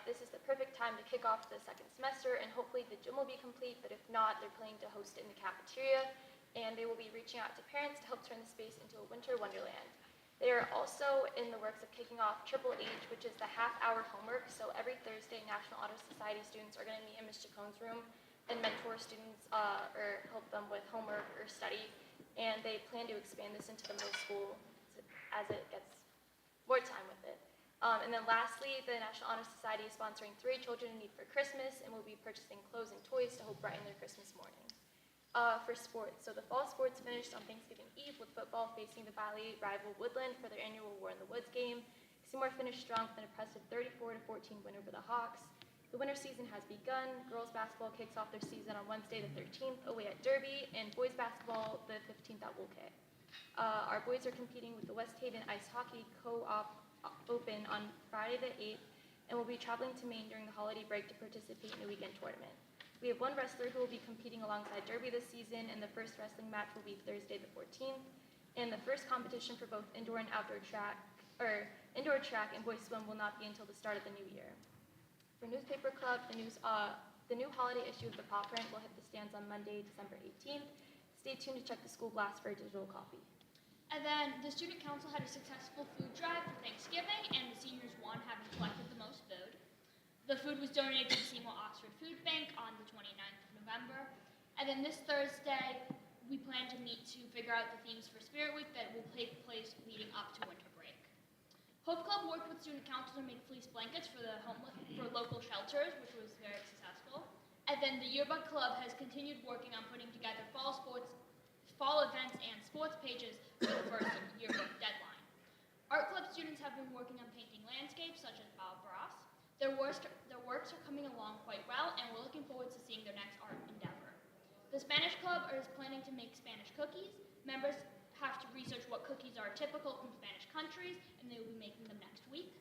This is the perfect time to kick off the second semester, and hopefully the gym will be complete, but if not, they're planning to host it in the cafeteria, and they will be reaching out to parents to help turn the space into a winter wonderland. They are also in the works of kicking off Triple H, which is the half-hour homework, so every Thursday, National Honor Society students are going to meet in Ms. Chacon's room and mentor students or help them with homework or study, and they plan to expand this into the middle school as it gets more time with it. And then lastly, the National Honor Society is sponsoring 3 Children in Need for Christmas and will be purchasing clothes and toys to help brighten their Christmas morning. For sports, so the fall sports finished on Thanksgiving Eve with football facing the Valley rival Woodland for their annual War in the Woods game. Seymour finished strong with an impressive 34-14 win over the Hawks. The winter season has begun. Girls basketball kicks off their season on Wednesday the 13th away at Derby, and boys basketball the 15th at Woolkay. Our boys are competing with the West Haven Ice Hockey Co-op Open on Friday the 8th, and will be traveling to Maine during the holiday break to participate in a weekend tournament. We have one wrestler who will be competing alongside Derby this season, and the first wrestling match will be Thursday the 14th. And the first competition for both indoor and outdoor track, or indoor track and boys swim will not be until the start of the new year. For Newspaper Club, the new holiday issue of the Paw Print will hit the stands on Monday, December 18th. Stay tuned to check the school blast for a digital copy. And then the Student Council had a successful food drive for Thanksgiving, and the seniors won, having collected the most food. The food was donated to the Seymour Oxford Food Bank on the 29th of November. And then this Thursday, we plan to meet to figure out the themes for Spirit Week that will take place leading up to winter break. Hope Club worked with Student Council to make fleece blankets for local shelters, which was very successful. And then the Yearbook Club has continued working on putting together fall events and sports pages for the first yearbook deadline. Art Club students have been working on painting landscapes such as Bob Ross. Their works are coming along quite well, and we're looking forward to seeing their next art endeavor. The Spanish Club is planning to make Spanish cookies. Members have to research what cookies are typical from Spanish countries, and they will be making them next week.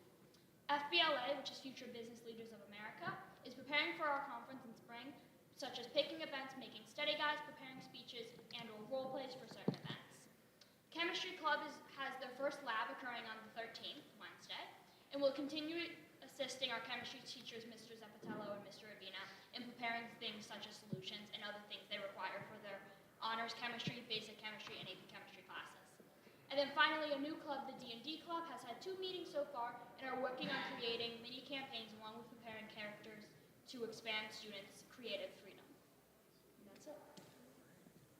FBLA, which is Future Business Leaders of America, is preparing for our conference in spring, such as picking events, making study guides, preparing speeches, and or role plays for certain events. Chemistry Club has their first lab occurring on the 13th, Wednesday, and will continue assisting our chemistry teachers, Mr. Zappatello and Mr. Ravina, in preparing things such as solutions and other things they require for their honors chemistry, basic chemistry, and AP chemistry classes. And then finally, a new club, the D&D Club, has had 2 meetings so far and are working on creating mini campaigns along with preparing characters to expand students' creative freedom. And that's it.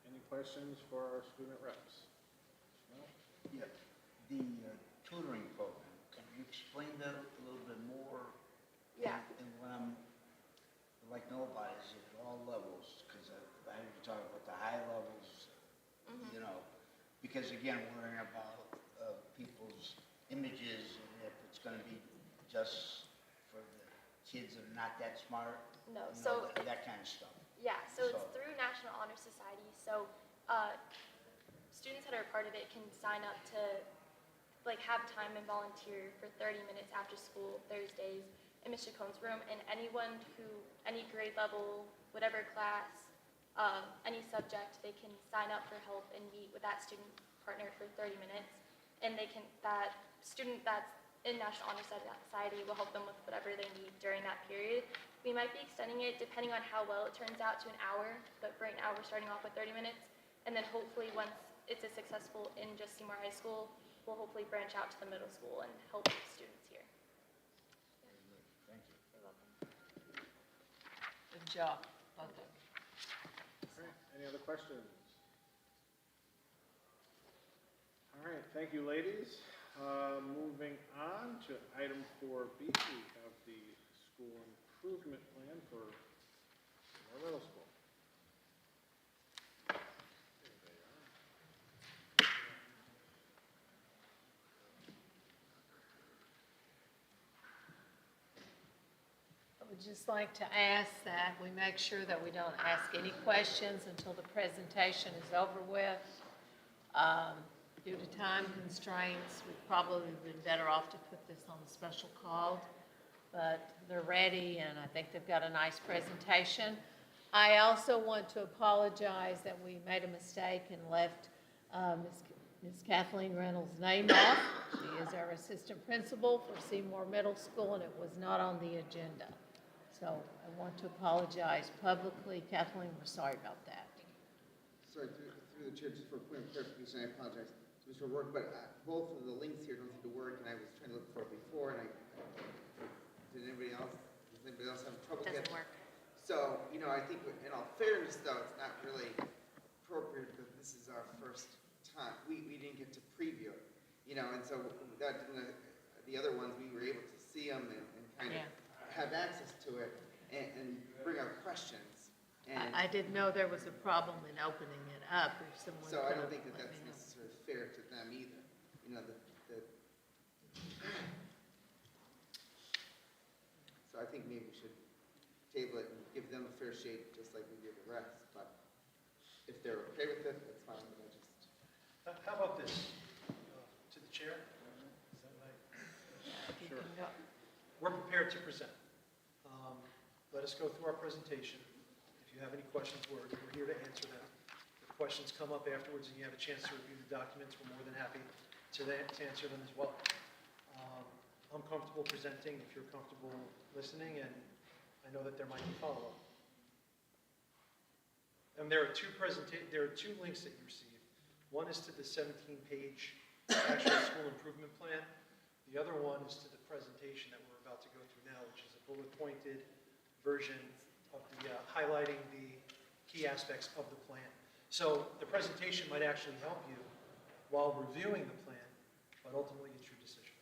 Any questions for our student reps? No? Yeah, the tutoring program, can you explain that a little bit more? Yeah. And what I'm, I'd like to know about is at all levels, because I heard you talk about the high levels, you know, because again, worrying about people's images and if it's going to be just for the kids that are not that smart. No, you so know, that kind of stuff. Yeah, so it's through National Honor Society. So students that are a part of it can sign up to have time and volunteer for 30 minutes after school, Thursdays, in Mr. Cohn's room. And anyone any grade level, whatever class, any subject, they can sign up for help and meet with that student partner for 30 minutes. And that student that's in National Honor Society will help them with whatever they need during that period. We might be extending it depending on how well it turns out to an hour, but right now we're starting off with 30 minutes. And then hopefully once it's successful in just Seymour High School, we'll hopefully branch out to the middle school and help students here. Very good, thank you. You're welcome. Good job, both of you. All right, any other questions? All right, thank you, ladies. Moving on to item 4B, we have the school improvement plan for our middle school. I would just like to ask that we make sure that we don't ask any questions until the presentation is over with. Due to time constraints, we'd probably been better off to put this on a special call, but they're ready and I think they've got a nice presentation. I also want to apologize that we made a mistake and left Ms. Kathleen Reynolds' name off. She is our assistant principal for Seymour Middle School and it was not on the agenda. So I want to apologize publicly. Kathleen, we're sorry about that. Sorry, through the chair, just for a point of clarification, I apologize to Mr. Work, but both of the links here don't seem to work, and I was trying to look for it before, and does anybody else have trouble? Doesn't work. So, you know, I think in all fairness, though, it's not really appropriate because this is our first time. We didn't get to preview it, you know, and so that didn't, the other ones, we were able to see them and kind of have access to it and bring our questions. And I didn't know there was a problem in opening it up if someone so I could don't have think that let that's me know. necessarily fair to them either. You know, so I think maybe we should table it and give them a fair shake just like we did the rest. But if they're okay with it, that's fine. But I just How about this? To the chair? Is that right? Sure. We're prepared to present. Let us go through our presentation. If you have any questions, we're here to answer them. If questions come up afterwards and you have a chance to review the documents, we're more than happy to answer them as well. I'm comfortable presenting if you're comfortable listening, and I know that there might be follow-up. And there are two links that you received. One is to the 17-page actual school improvement plan. The other one is to the presentation that we're about to go through now, which is a bullet-pointed version of the highlighting the key aspects of the plan. So the presentation might actually help you while reviewing the plan, but ultimately it's your decision.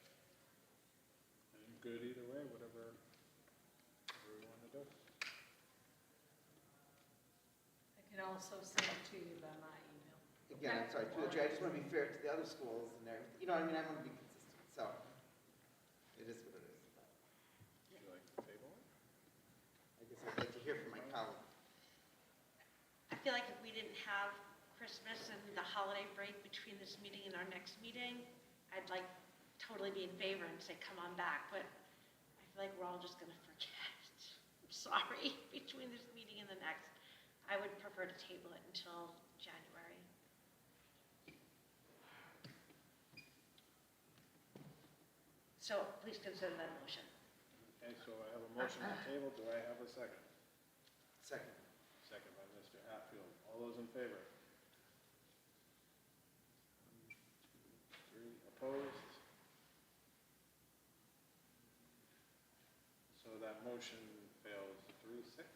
I'm good either way, whatever we want to do. I can also send it to you by my email. Again, I'm sorry, through the chair, I just want to be fair to the other schools and everything. You know what I mean? I want to be consistent. So it is what it is. Would you like to table it? I guess I'd like to hear from my colleague. I feel like if we didn't have Christmas and the holiday break between this meeting and our next meeting, I'd like totally be in favor and say, come on back, but I feel like we're all just gonna forget. I'm sorry, between this meeting and the next. I would prefer to table it until January. So please consider that a motion. Okay, so I have a motion on the table. Do I have a second? Second. Second by Mr. Hatfield. All those in favor? 1, 2, 3 opposed. So that motion fails 3-6.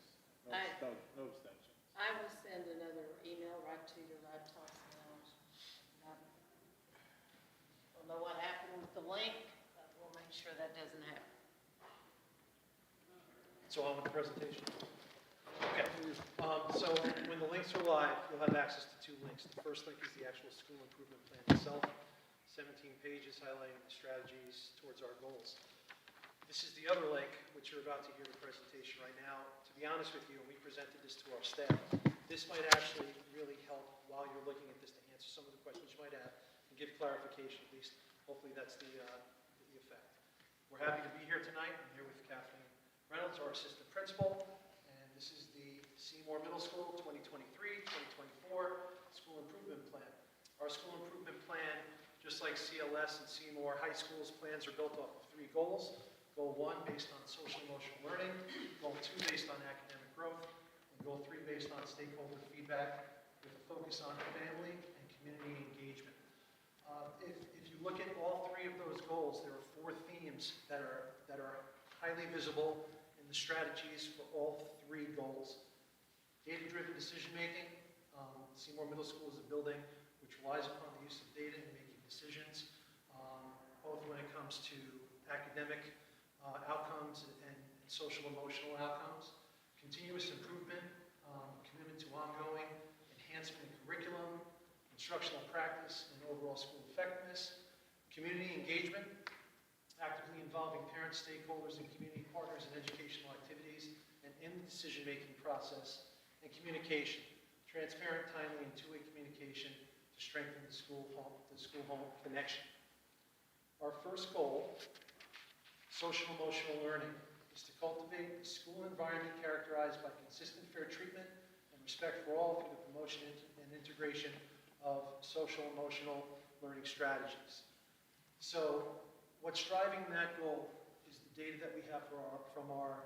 No, no abstentions. I will send another email right to your laptop. Don't know what happened with the link, but we'll make sure that doesn't happen. So on with the presentation. Okay, so when the links are live, you'll have access to two links. The first link is the actual school improvement plan itself, 17 pages highlighting the strategies towards our goals. This is the other link, which you're about to hear the presentation right now. To be honest with you, and we presented this to our staff, this might actually really help while you're looking at this to answer some of the questions you might have and give clarification, at least. Hopefully that's the effect. We're happy to be here tonight. I'm here with Kathleen Reynolds, our assistant principal, and this is the Seymour Middle School 2023-2024 School Improvement Plan. Our school improvement plan, just like CLS and Seymour High School's plans, are built off of 3 goals. Goal 1 based on social emotional learning, Goal 2 based on academic growth, and Goal 3 based on stakeholder feedback with a focus on family and community engagement. If you look at all 3 of those goals, there are 4 themes that are highly visible in the strategies for all 3 goals. Data-driven decision-making. Seymour Middle School is a building which relies upon the use of data in making decisions, both when it comes to academic outcomes and social emotional outcomes. Continuous improvement, commitment to ongoing enhancement in curriculum, instructional practice, and overall school effectiveness. Community engagement, actively involving parents, stakeholders, and community partners in educational activities and in the decision-making process. And communication, transparent, timely, and two-way communication to strengthen the school-home connection. Our first goal, social emotional learning, is to cultivate a school environment characterized by consistent fair treatment and respect for all through the promotion and integration of social emotional learning strategies. So what's driving that goal is the data that we have from our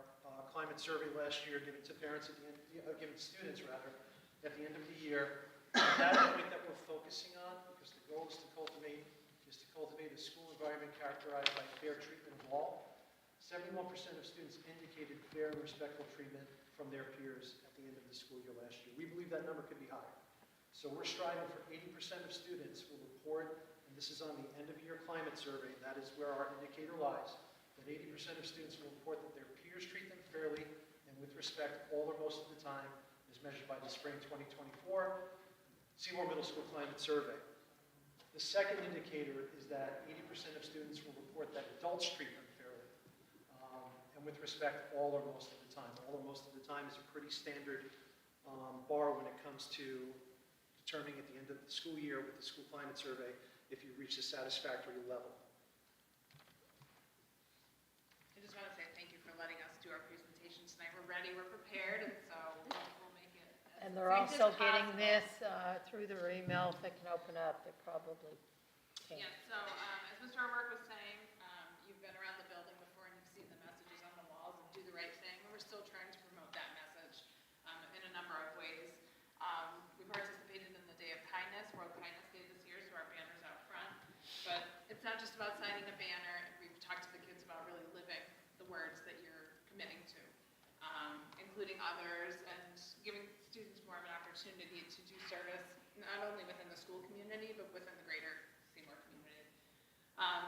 climate survey last year given to parents at the end, given to students rather, at the end of the year. The data point that we're focusing on, because the goal is to cultivate a school environment characterized by fair treatment of all. 71% of students indicated fair and respectful treatment from their peers at the end of the school year last year. We believe that number could be higher. So we're striving for 80% of students will report, and this is on the end of year climate survey, that is where our indicator lies, that 80% of students will report that their peers treat them fairly and with respect all or most of the time, as measured by the spring 2024 Seymour Middle School Climate Survey. The second indicator is that 80% of students will report that adults treat them fairly, and with respect all or most of the time. All or most of the time is a pretty standard bar when it comes to determining at the end of the school year with the school climate survey if you reach a satisfactory level. I just want to say thank you for letting us do our presentation tonight. We're ready, we're prepared, and so we'll make it as And they're succinct as also getting possible. this through their email. If they can open up, they probably can. Yeah, so as Mr. O'Rourke was saying, you've been around the building before and you've seen the messages on the walls of do the right thing. And we're still trying to promote that message in a number of ways. We participated in the Day of Kindness, World Kindness Day this year, so our banner's out front. But it's not just about signing a banner. We've talked to the kids about really living the words that you're committing to, including others, and giving students more of an opportunity to do service, not only within the school community, but within the greater Seymour community.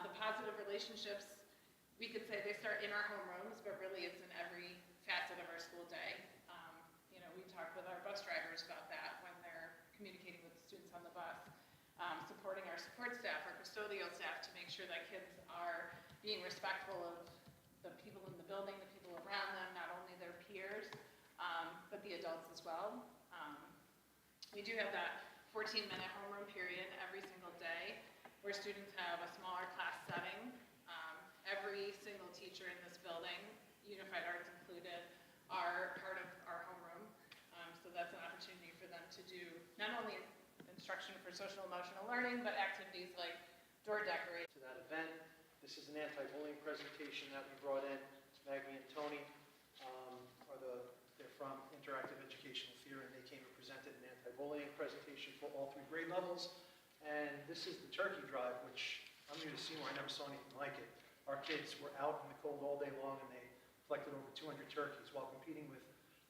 The positive relationships, we could say they start in our homerooms, but really it's in every facet of our school day. We talk with our bus drivers about that when they're communicating with the students on the bus, supporting our support staff, our custodial staff, to make sure that kids are being respectful of the people in the building, the people around them, not only their peers, but the adults as well. We do have that 14-minute homeroom period every single day where students have a smaller class setting. Every single teacher in this building, Unified Arts included, are part of our homeroom. So that's an opportunity for them to do not only instruction for social emotional learning, but activities like door decorating. To that event, this is an anti-bullying presentation that we brought in. Maggie and Tony they're from Interactive Educational Theater, and they came and presented an anti-bullying presentation for all 3 grade levels. And this is the turkey drive, which I'm new to Seymour, I never saw anything like it. Our kids were out in the cold all day long, and they collected over 200 turkeys while competing with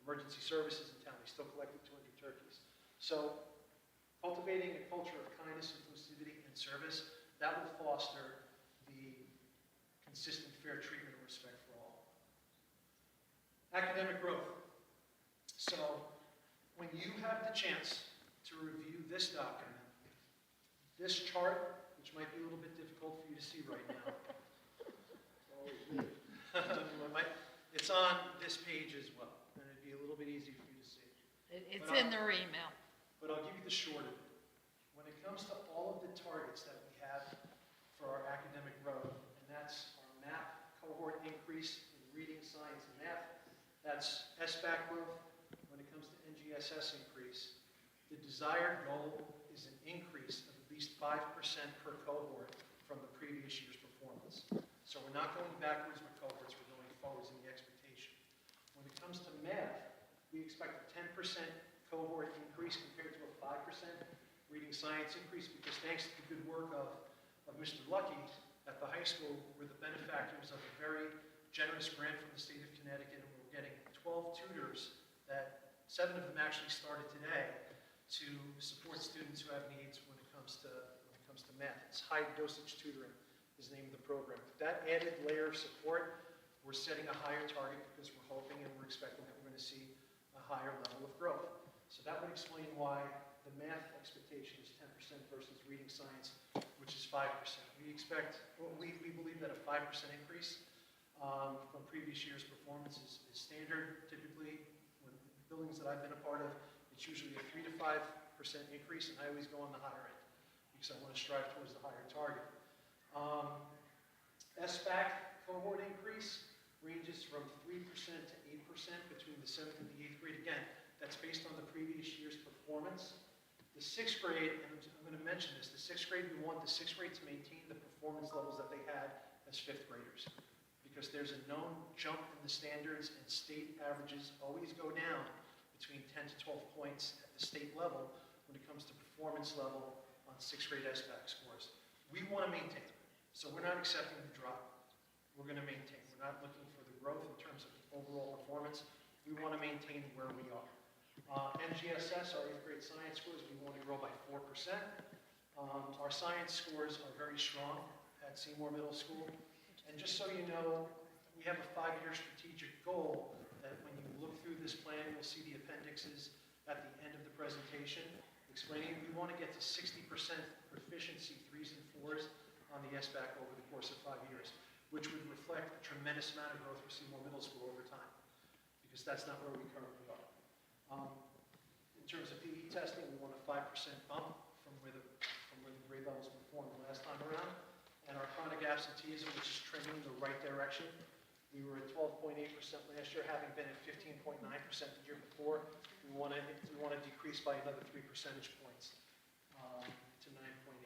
emergency services in town. They still collected 200 turkeys. So cultivating a culture of kindness, inclusivity, and service, that will foster the consistent fair treatment and respect for all. Academic growth. So when you have the chance to review this document, this chart, which might be a little bit difficult for you to see right now, it's on this page as well, and it'd be a little bit easy for you to see. It's in their email. But I'll give you the short of it. When it comes to all of the targets that we have for our academic growth, and that's our math cohort increase in reading, science, and math, that's SBAC growth. When it comes to NGSS increase, the desired goal is an increase of at least 5% per cohort from the previous year's performance. So we're not going backwards with cohorts, we're going forwards in the expectation. When it comes to math, we expect a 10% cohort increase compared to a 5% reading science increase, because thanks to the good work of Mr. Lucky at the high school, we're the benefactors of a very generous grant from the state of Connecticut, and we're getting 12 tutors that 7 of them actually started today to support students who have needs when it comes to math. It's high dosage tutoring is the name of the program. With that added layer of support, we're setting a higher target because we're hoping and we're expecting that we're going to see a higher level of growth. So that would explain why the math expectation is 10% versus reading science, which is 5%. We believe that a 5% increase from previous year's performance is standard. Typically, when buildings that I've been a part of, it's usually a 3 to 5% increase, and I always go on the higher end because I want to strive towards the higher target. SBAC cohort increase ranges from 3% to 8% between the 7th and the 8th grade. Again, that's based on the previous year's performance. The 6th grade, and I'm going to mention this, the 6th grade, we want the 6th grade to maintain the performance levels that they had as 5th graders, because there's a known jump in the standards, and state averages always go down between 10 to 12 points at the state level when it comes to performance level on 6th grade SBAC scores. We want to maintain, so we're not accepting the drop. We're going to maintain. We're not looking for the growth in terms of overall performance. We want to maintain where we are. NGSS, our 8th grade science scores, we want to grow by 4%. Our science scores are very strong at Seymour Middle School. And just so you know, we have a 5-year strategic goal that when you look through this plan, you'll see the appendixes at the end of the presentation explaining we want to get to 60% proficiency 3s and 4s on the SBAC over the course of 5 years, which would reflect a tremendous amount of growth for Seymour Middle School over time, because that's not where we currently are. In terms of PE testing, we want a 5% bump from where the grade levels performed last time around. And our chronic absenteeism, which is trending in the right direction. We were at 12.8% last year, having been at 15.9% the year before. We want to decrease by another 3 percentage points to 9.8.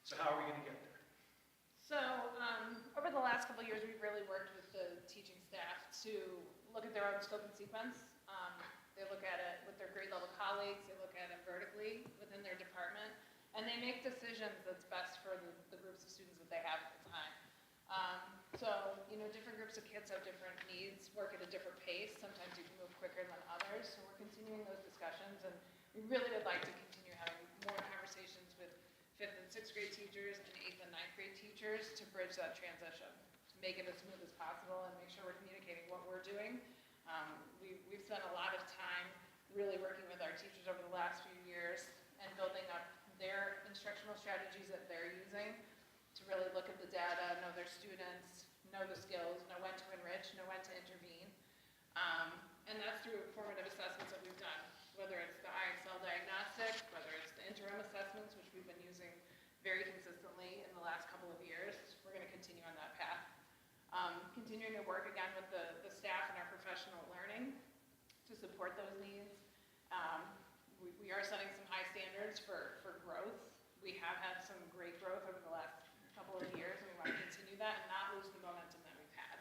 So how are we going to get there? So over the last couple of years, we've really worked with the teaching staff to look at their own scope and sequence. They look at it with their grade level colleagues, they look at it vertically within their department, and they make decisions that's best for the groups of students that they have at the time. So, you know, different groups of kids have different needs, work at a different pace. Sometimes you can move quicker than others. So we're continuing those discussions, and we really would like to continue having more conversations with 5th and 6th grade teachers and 8th and 9th grade teachers to bridge that transition, to make it as smooth as possible and make sure we're communicating what we're doing. We've spent a lot of time really working with our teachers over the last few years and building up their instructional strategies that they're using to really look at the data, know their students, know the skills, know when to enrich, know when to intervene. And that's through formative assessments that we've done, whether it's the IXL diagnostic, whether it's the interim assessments, which we've been using very consistently in the last couple of years. We're going to continue on that path. Continuing to work again with the staff and our professional learning to support those needs. We are setting some high standards for growth. We have had some great growth over the last couple of years, and we want to continue that and not lose the momentum that we've had.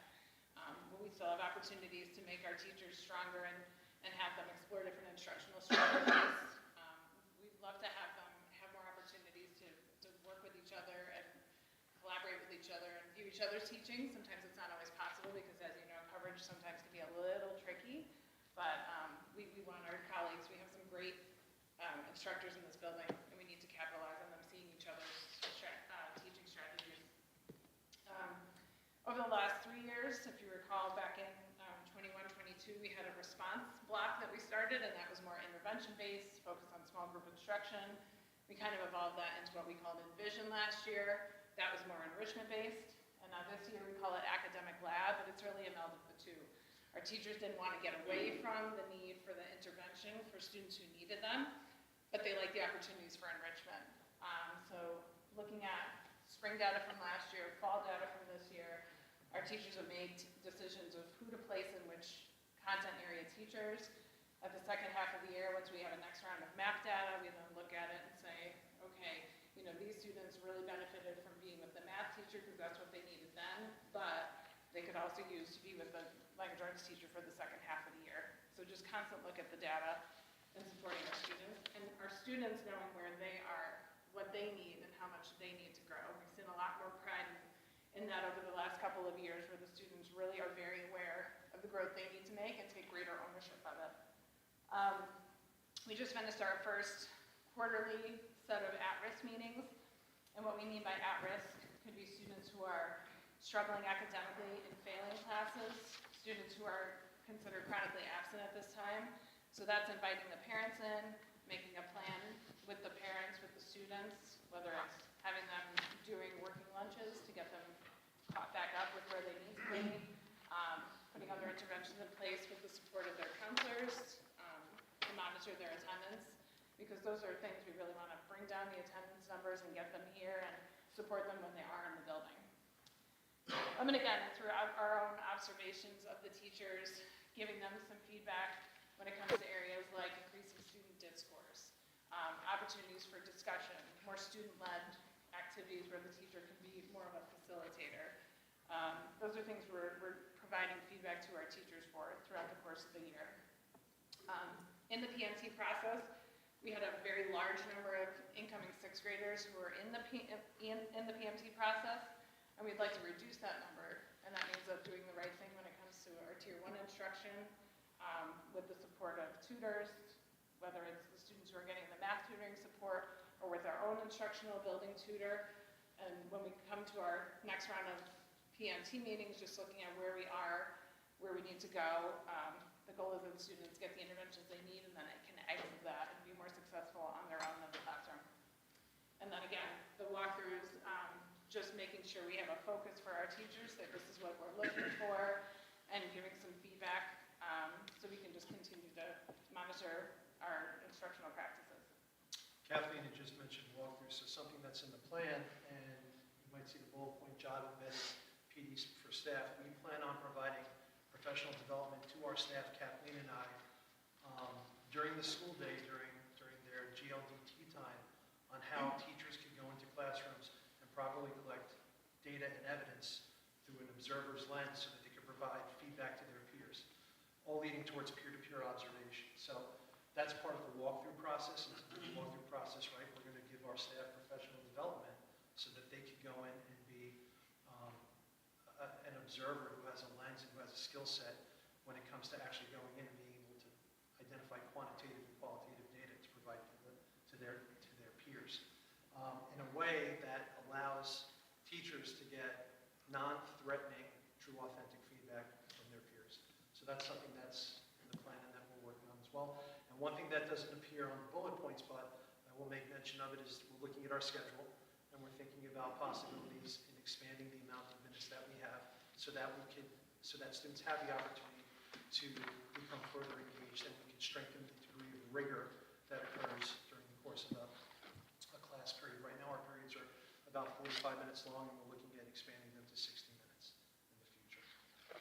But we still have opportunities to make our teachers stronger and have them explore different instructional strategies. We'd love to have them have more opportunities to work with each other and collaborate with each other and view each other's teaching. Sometimes it's not always possible because, as you know, coverage sometimes can be a little tricky. But we want our colleagues, we have some great instructors in this building, and we need to capitalize on them seeing each other's teaching strategies. Over the last 3 years, if you recall, back in 21-22, we had a response block that we started, and that was more intervention-based, focused on small group instruction. We kind of evolved that into what we called Envision last year. That was more enrichment-based. And now this year we call it Academic Lab, but it's really a meld of the two. Our teachers didn't want to get away from the need for the intervention for students who needed them, but they liked the opportunities for enrichment. So looking at spring data from last year, fall data from this year, our teachers have made decisions of who to place in which content area teachers. At the second half of the year, once we have a next round of map data, we then look at it and say, okay, you know, these students really benefited from being with the math teacher because that's what they needed then, but they could also use to be with the language arts teacher for the second half of the year. So just constant look at the data and supporting our students, and our students knowing where they are, what they need, and how much they need to grow. We've seen a lot more pride in that over the last couple of years where the students really are very aware of the growth they need to make and take greater ownership of it. We just finished our first quarterly set of at-risk meetings, and what we mean by at-risk could be students who are struggling academically and failing classes, students who are considered chronically absent at this time. So that's inviting the parents in, making a plan with the parents, with the students, whether it's having them doing working lunches to get them caught back up with where they need to be, putting other interventions in place with the support of their counselors to monitor their attendance, because those are things we really want to bring down the attendance numbers and get them here and support them when they are in the building. And again, through our own observations of the teachers, giving them some feedback when it comes to areas like increasing student DIT scores, opportunities for discussion, more student-led activities where the teacher can be more of a facilitator. Those are things we're providing feedback to our teachers for throughout the course of the year. In the PMT process, we had a very large number of incoming 6th graders who were in the PMT process, and we'd like to reduce that number, and that means doing the right thing when it comes to our Tier 1 instruction with the support of tutors, whether it's the students who are getting the math tutoring support or with our own instructional building tutor. And when we come to our next round of PMT meetings, just looking at where we are, where we need to go, the goal is that the students get the interventions they need and then it can exit that and be more successful on their own in the classroom. And then again, the walkthroughs, just making sure we have a focus for our teachers that this is what we're looking for and giving some feedback. So so we can just continue to monitor our instructional practices. Kathleen had just mentioned walkthrough, so something that's in the plan, and you might see the bullet point job embedded PDs for staff. We plan on providing professional development to our staff, Kathleen and I, during the school day, during their GLDT time, on how teachers could go into classrooms and properly collect data and evidence through an observer's lens so that they could provide feedback to their peers, all leading towards peer-to-peer observation. So that's part of the walkthrough process. And through the walkthrough process, right, we're going to give our staff professional development so that they can go in and be an observer who has a lens and who has a skill set when it comes to actually going in and being able to identify quantitative and qualitative data to provide to their peers in a way that allows teachers to get non-threatening, true, authentic feedback from their peers. So that's something that's in the plan and that we're working on as well. And one thing that doesn't appear on the bullet points, but I will make mention of it, is we're looking at our schedule and we're thinking about possibilities in expanding the amount of minutes that we have so that students have the opportunity to become further engaged and we can strengthen the degree of rigor that occurs during the course of a class period. Right now our periods are about 45 minutes long and we're looking at expanding them to 60 minutes in the future.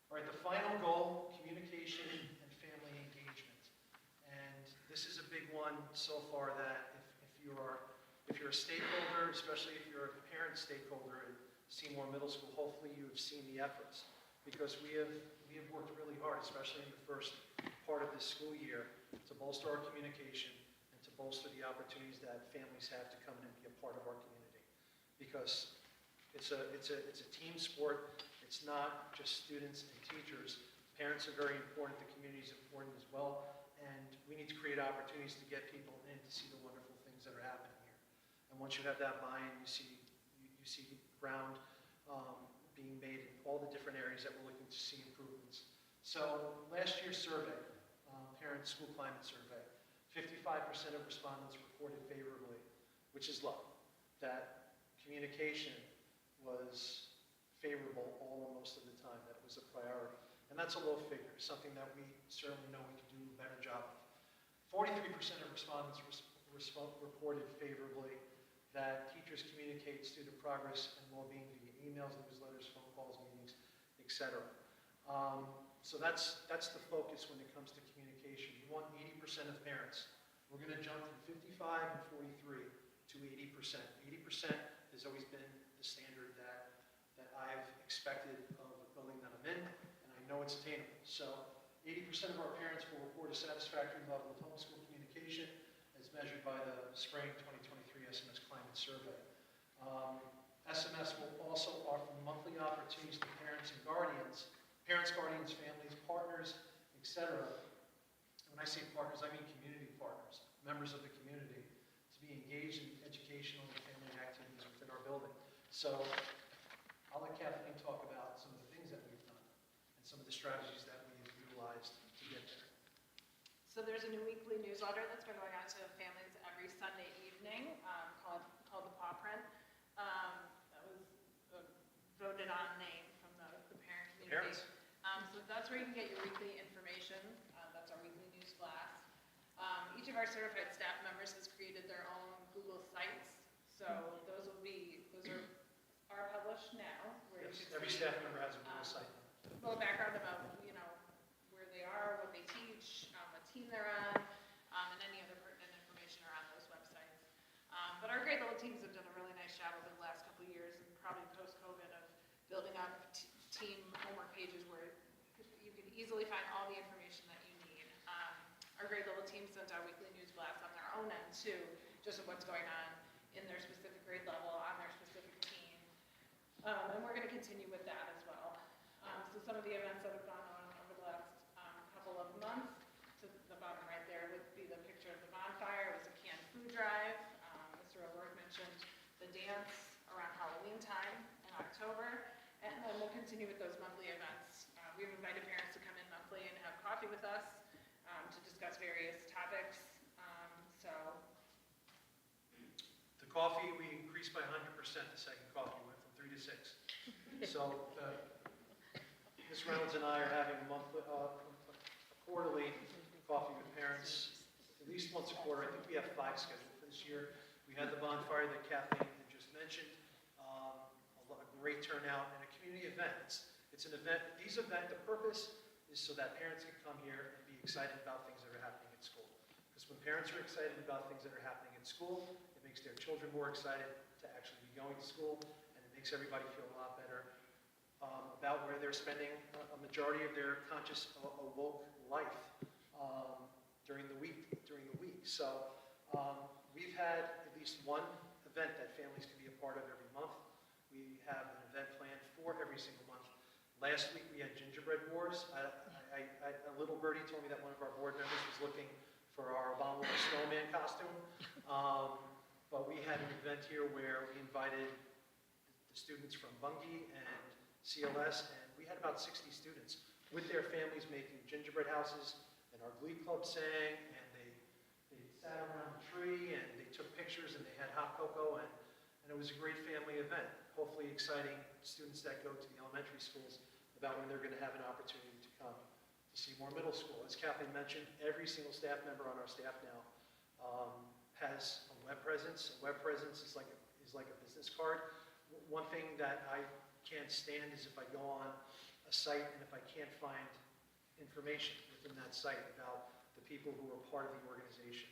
All right, the final goal, communication and family engagement. And this is a big one so far that if you're a stakeholder, especially if you're a parent stakeholder at Seymour Middle School, hopefully you have seen the efforts because we have worked really hard, especially in the first part of this school year, to bolster our communication and to bolster the opportunities that families have to come in and be a part of our community. Because it's a team sport. It's not just students and teachers. Parents are very important. The community is important as well. And we need to create opportunities to get people in to see the wonderful things that are happening here. And once you have that buy-in, you see ground being made in all the different areas that we're looking to see improvements. So last year's survey, parent school climate survey, 55% of respondents reported favorably, which is low. That communication was favorable all or most of the time. That was a priority. And that's a low figure, something that we certainly know we can do a better job of. 43% of respondents reported favorably that teachers communicate student progress and well-being via emails, newsletters, phone calls, meetings, etc. So that's the focus when it comes to communication. You want 80% of parents. We're going to jump from 55 and 43 to 80%. 80% has always been the standard that I've expected of the building that I'm in, and I know it's attainable. So 80% of our parents will report a satisfactory level of homeschool communication as measured by the spring 2023 SMS Climate Survey. SMS will also offer monthly opportunities to parents, guardians, families, partners, etc. When I say partners, I mean community partners, members of the community, to be engaged in educational and family activities within our building. So I'll let Kathleen talk about some of the things that we've done and some of the strategies that we've utilized to get there. So there's a new weekly newsletter that's been going out to families every Sunday evening called the Paw Print. That was a voted on name from the parent community. Parents. So that's where you can get your weekly information. That's our weekly news blast. Each of our certified staff members has created their own Google sites. So those are published now. Where Yes, you can every see, staff member has a Google site. a little background about where they are, what they teach, what team they're on, and any other pertinent information are on those websites. But our grade level teams have done a really nice job over the last couple of years, and probably post-COVID, of building up team homework pages where you can easily find all the information that you need. Our grade level team sends out weekly news blasts on their own end too, just of what's going on in their specific grade level, on their specific team. And we're going to continue with that as well. So some of the events that have gone on over the last couple of months, to the bottom right there would be the picture of the bonfire. It was a canned food drive. Mr. O'Rourke mentioned the dance around Halloween time in October. And then we'll continue with those monthly events. We've invited parents to come in monthly and have coffee with us to discuss various topics. The coffee, we increased by 100% the second coffee, went from 3 to 6. So Ms. Reynolds and I are having a quarterly coffee with parents, at least once a quarter. I think we have 5 scheduled for this year. We had the bonfire that Kathleen had just mentioned, a great turnout, and a community event. It's an event, the purpose is so that parents can come here and be excited about things that are happening at school. Because when parents are excited about things that are happening at school, it makes their children more excited to actually be going to school, and it makes everybody feel a lot better about where they're spending a majority of their conscious, awoke life during the week. So we've had at least one event that families can be a part of every month. We have an event planned for every single month. Last week we had gingerbread wars. A little birdie told me that one of our board members was looking for our abominable snowman costume. But we had an event here where we invited the students from Bungie and CLS, and we had about 60 students with their families making gingerbread houses, and our glee club sang, and they sat around the tree, and they took pictures, and they had hot cocoa, and it was a great family event, hopefully exciting students that go to the elementary schools about when they're going to have an opportunity to come to Seymour Middle School. As Kathleen mentioned, every single staff member on our staff now has a web presence. A web presence is like a business card. One thing that I can't stand is if I go on a site and if I can't find information within that site about the people who are part of the organization.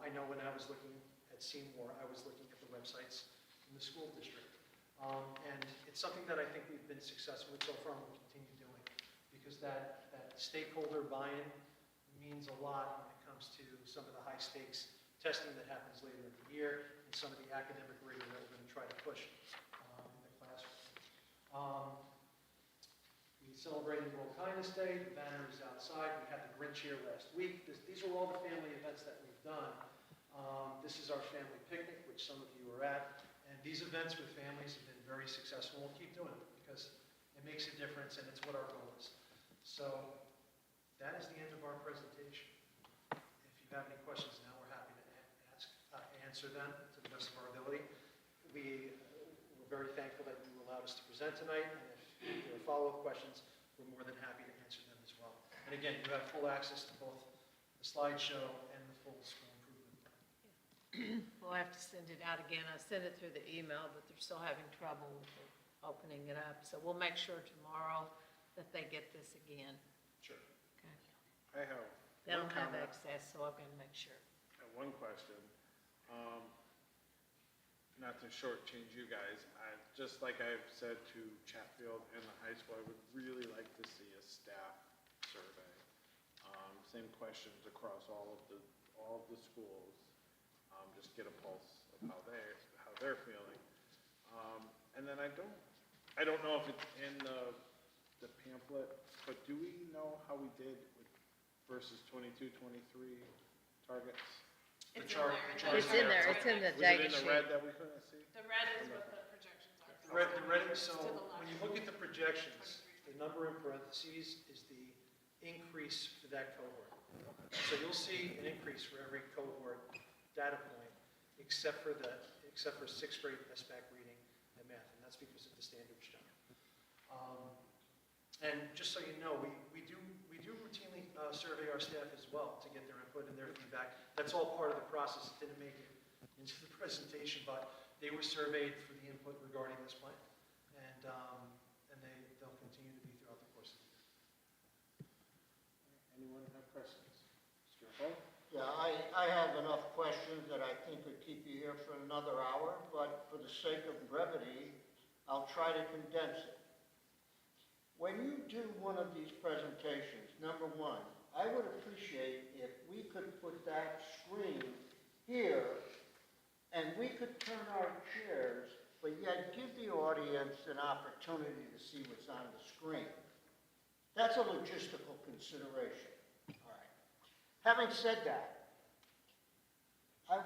I know when I was looking at Seymour, I was looking at the websites in the school district. And it's something that I think we've been successful with so far and will continue doing, because that stakeholder buy-in means a lot when it comes to some of the high stakes testing that happens later in the year and some of the academic rigor that we're going to try to push in the classroom. We celebrated World Kindness Day. The banner is outside. We had the Grinch here last week. These are all the family events that we've done. This is our family picnic, which some of you are at. And these events with families have been very successful. We'll keep doing it because it makes a difference and it's what our goal is. So that is the end of our presentation. If you have any questions now, we're happy to answer them to the best of our ability. We're very thankful that you allowed us to present tonight, and if there are follow-up questions, we're more than happy to answer them as well. And again, you have full access to both the slideshow and the full school improvement plan. We'll have to send it out again. I sent it through the email, but they're still having trouble with opening it up. So we'll make sure tomorrow that they get this again. Sure. Okay. I have They don't one have comment. access, so I'm going to make sure. One question. Not to shortchange you guys, just like I've said to Chatfield and the high school, I would really like to see a staff survey. Same questions across all of the schools. Just get a pulse of how they're feeling. And then I don't know if it's in the pamphlet, but do we know how we did with versus 22, 23 targets? It's in there. It's in the Was data it in the sheet. red that we couldn't see? The red is what the projections are. The red, so when you look at the projections, the number in parentheses is the increase for that cohort. So you'll see an increase for every cohort data point, except for 6th grade SBAC reading and math, and that's because of the standards jump. And just so you know, we do routinely survey our staff as well to get their input and their feedback. That's all part of the process. It didn't make it into the presentation, but they were surveyed for the input regarding this plan, and they'll continue to be throughout the course of the year. Anyone have questions? Mr. Hall? Yeah, I have enough questions that I think would keep you here for another hour, but for the sake of brevity, I'll try to condense it. When you do one of these presentations, number one, I would appreciate if we could put that screen here and we could turn our chairs, but yet give the audience an opportunity to see what's on the screen. That's a logistical consideration. All right. Having said that, I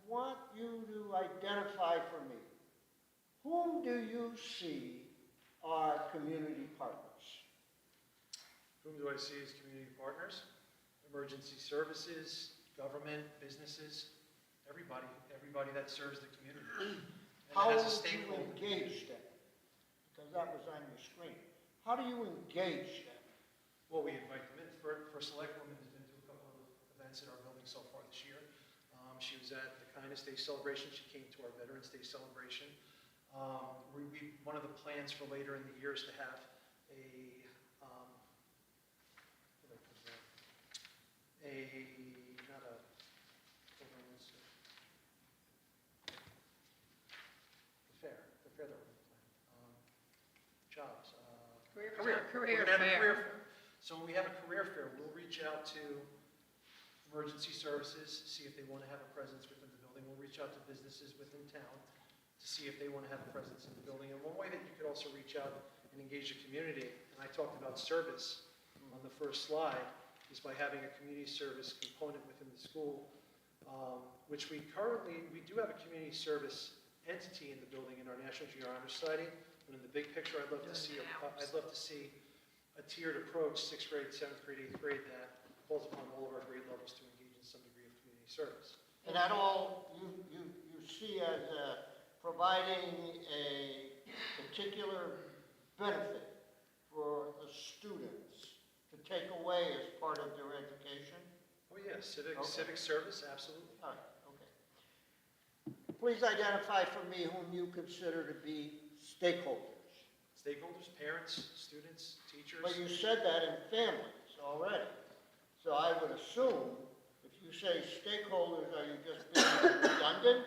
want you to identify for me, whom do you see are community partners? Whom do I see as community partners? Emergency services, government, businesses, everybody that serves the community. And How has a do you stakeholder. engage them? Because that was on your screen. How do you engage them? Well, we invite them in. First Select Woman has been to a couple of events in our building so far this year. She was at the Kindness Day celebration. She came to our Veterans Day celebration. One of the plans for later in the year is to have the fair that we're planning. Jobs. Career We're fair. gonna have a career fair. So when we have a career fair, we'll reach out to emergency services, see if they want to have a presence within the building. We'll reach out to businesses within town to see if they want to have a presence in the building. And one way that you could also reach out and engage the community, and I talked about service on the first slide, is by having a community service component within the school, which we do have a community service entity in the building in our National Junior Honor Society. But in the big picture, I'd love to see a tiered approach, 6th grade, 7th grade, 8th grade, that calls upon all of our grade levels to engage in some degree of community service. And that all you see as providing a particular benefit for the students to take away as part of their education? Oh, yeah, civic service, absolutely. All right, okay. Please identify for me whom you consider to be stakeholders. Stakeholders, parents, students, teachers. But you said that in families already. So I would assume, if you say stakeholders, are you just being redundant?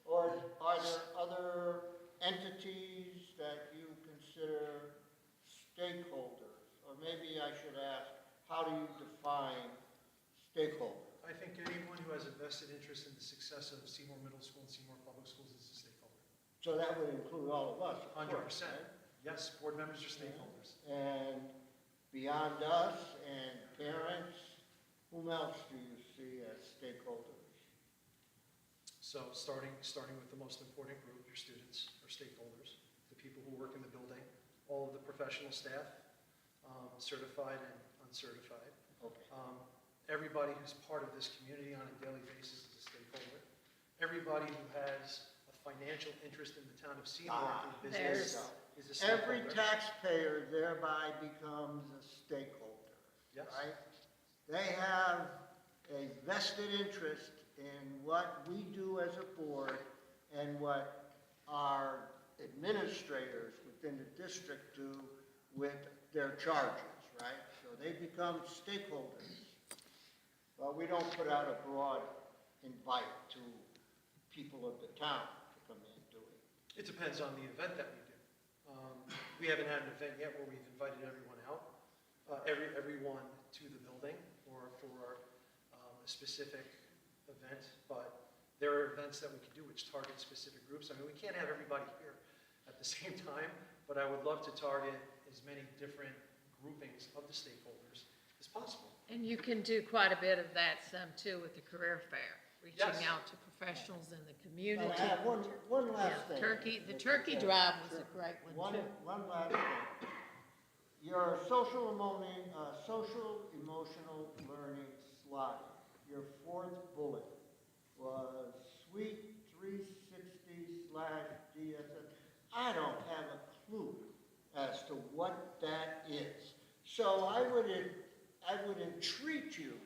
Or are there other entities that you consider stakeholders? Or maybe I should ask, how do you define stakeholder? I think anyone who has a vested interest in the success of Seymour Middle School and Seymour Public Schools is a stakeholder. So that would include all of us, of 100%. course, right? Yes, board members are stakeholders. And beyond us and parents, whom else do you see as stakeholders? So starting with the most important group, your students are stakeholders, the people who work in the building, all of the professional staff, certified and uncertified. Okay. Everybody who's part of this community on a daily basis is a stakeholder. Everybody who has a financial interest in the town of Seymour through business is a stakeholder. Every taxpayer thereby becomes a stakeholder, Yes. right? They have a vested interest in what we do as a board and what our administrators within the district do with their charges, right? So they become stakeholders. But we don't put out a broad invite to people of the town to come in, do we? It depends on the event that we do. We haven't had an event yet where we've invited everyone out, everyone to the building or for a specific event, but there are events that we can do which target specific groups. I mean, we can't have everybody here at the same time, but I would love to target as many different groupings of the stakeholders as possible. And you can do quite a bit of that too with the career fair, reaching Yes. out to professionals in the community. But I have one last thing. The turkey drive was a great one too. One last thing. Your social emotional learning slide, your 4th bullet was sweet 360/DSS. I don't have a clue as to what that is. So I would entreat you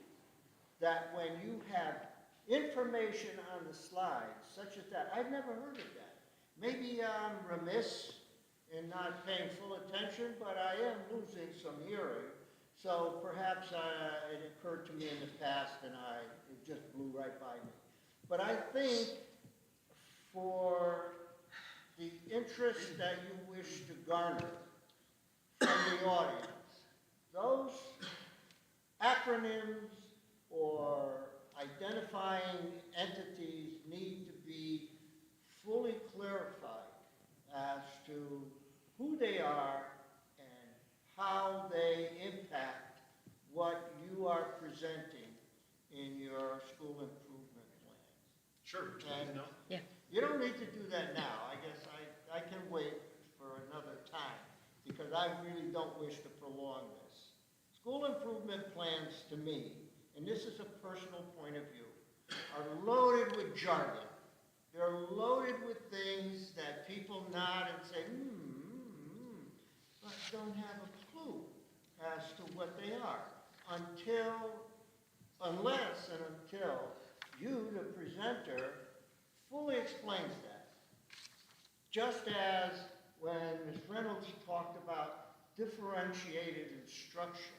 that when you have information on the slide such as that, I've never heard of that. Maybe I'm remiss in not paying full attention, but I am losing some hearing. So perhaps it occurred to me in the past and it just blew right by me. But I think for the interest that you wish to garner from the audience, those acronyms or identifying entities need to be fully clarified as to who they are and how they impact what you are presenting in your school improvement plans. Sure. And Yeah. you don't need to do that now. I guess I can wait for another time because I really don't wish to prolong this. School improvement plans to me, and this is a personal point of view, are loaded with jargon. They're loaded with things that people nod and say, but don't have a clue as to what they are unless and until you, the presenter, fully explains that. Just as when Ms. Reynolds talked about differentiated instruction,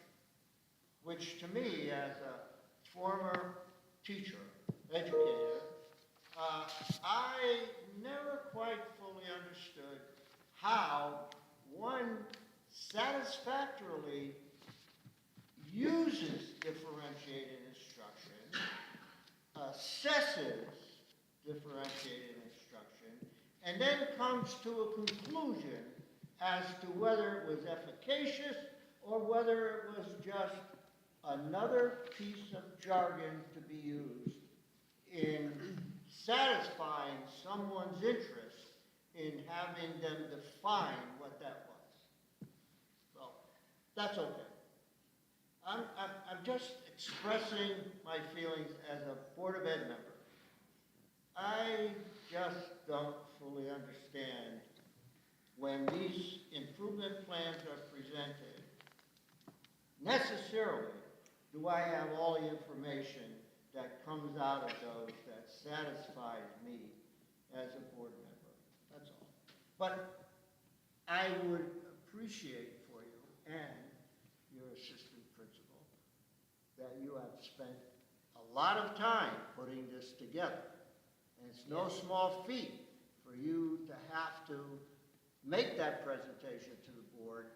which to me, as a former teacher, educator, I never quite fully understood how one satisfactorily uses differentiated instruction, assesses differentiated instruction, and then comes to a conclusion as to whether it was efficacious or whether it was just another piece of jargon to be used in satisfying someone's interest in having them define what that was. So, that's okay. I'm just expressing my feelings as a Board of Ed member. I just don't fully understand when these improvement plans are presented, necessarily do I have all the information that comes out of those that satisfies me as a board member. That's all. But I would appreciate for you and your assistant principal that you have spent a lot of time putting this together. And it's no small feat for you to have to make that presentation to the board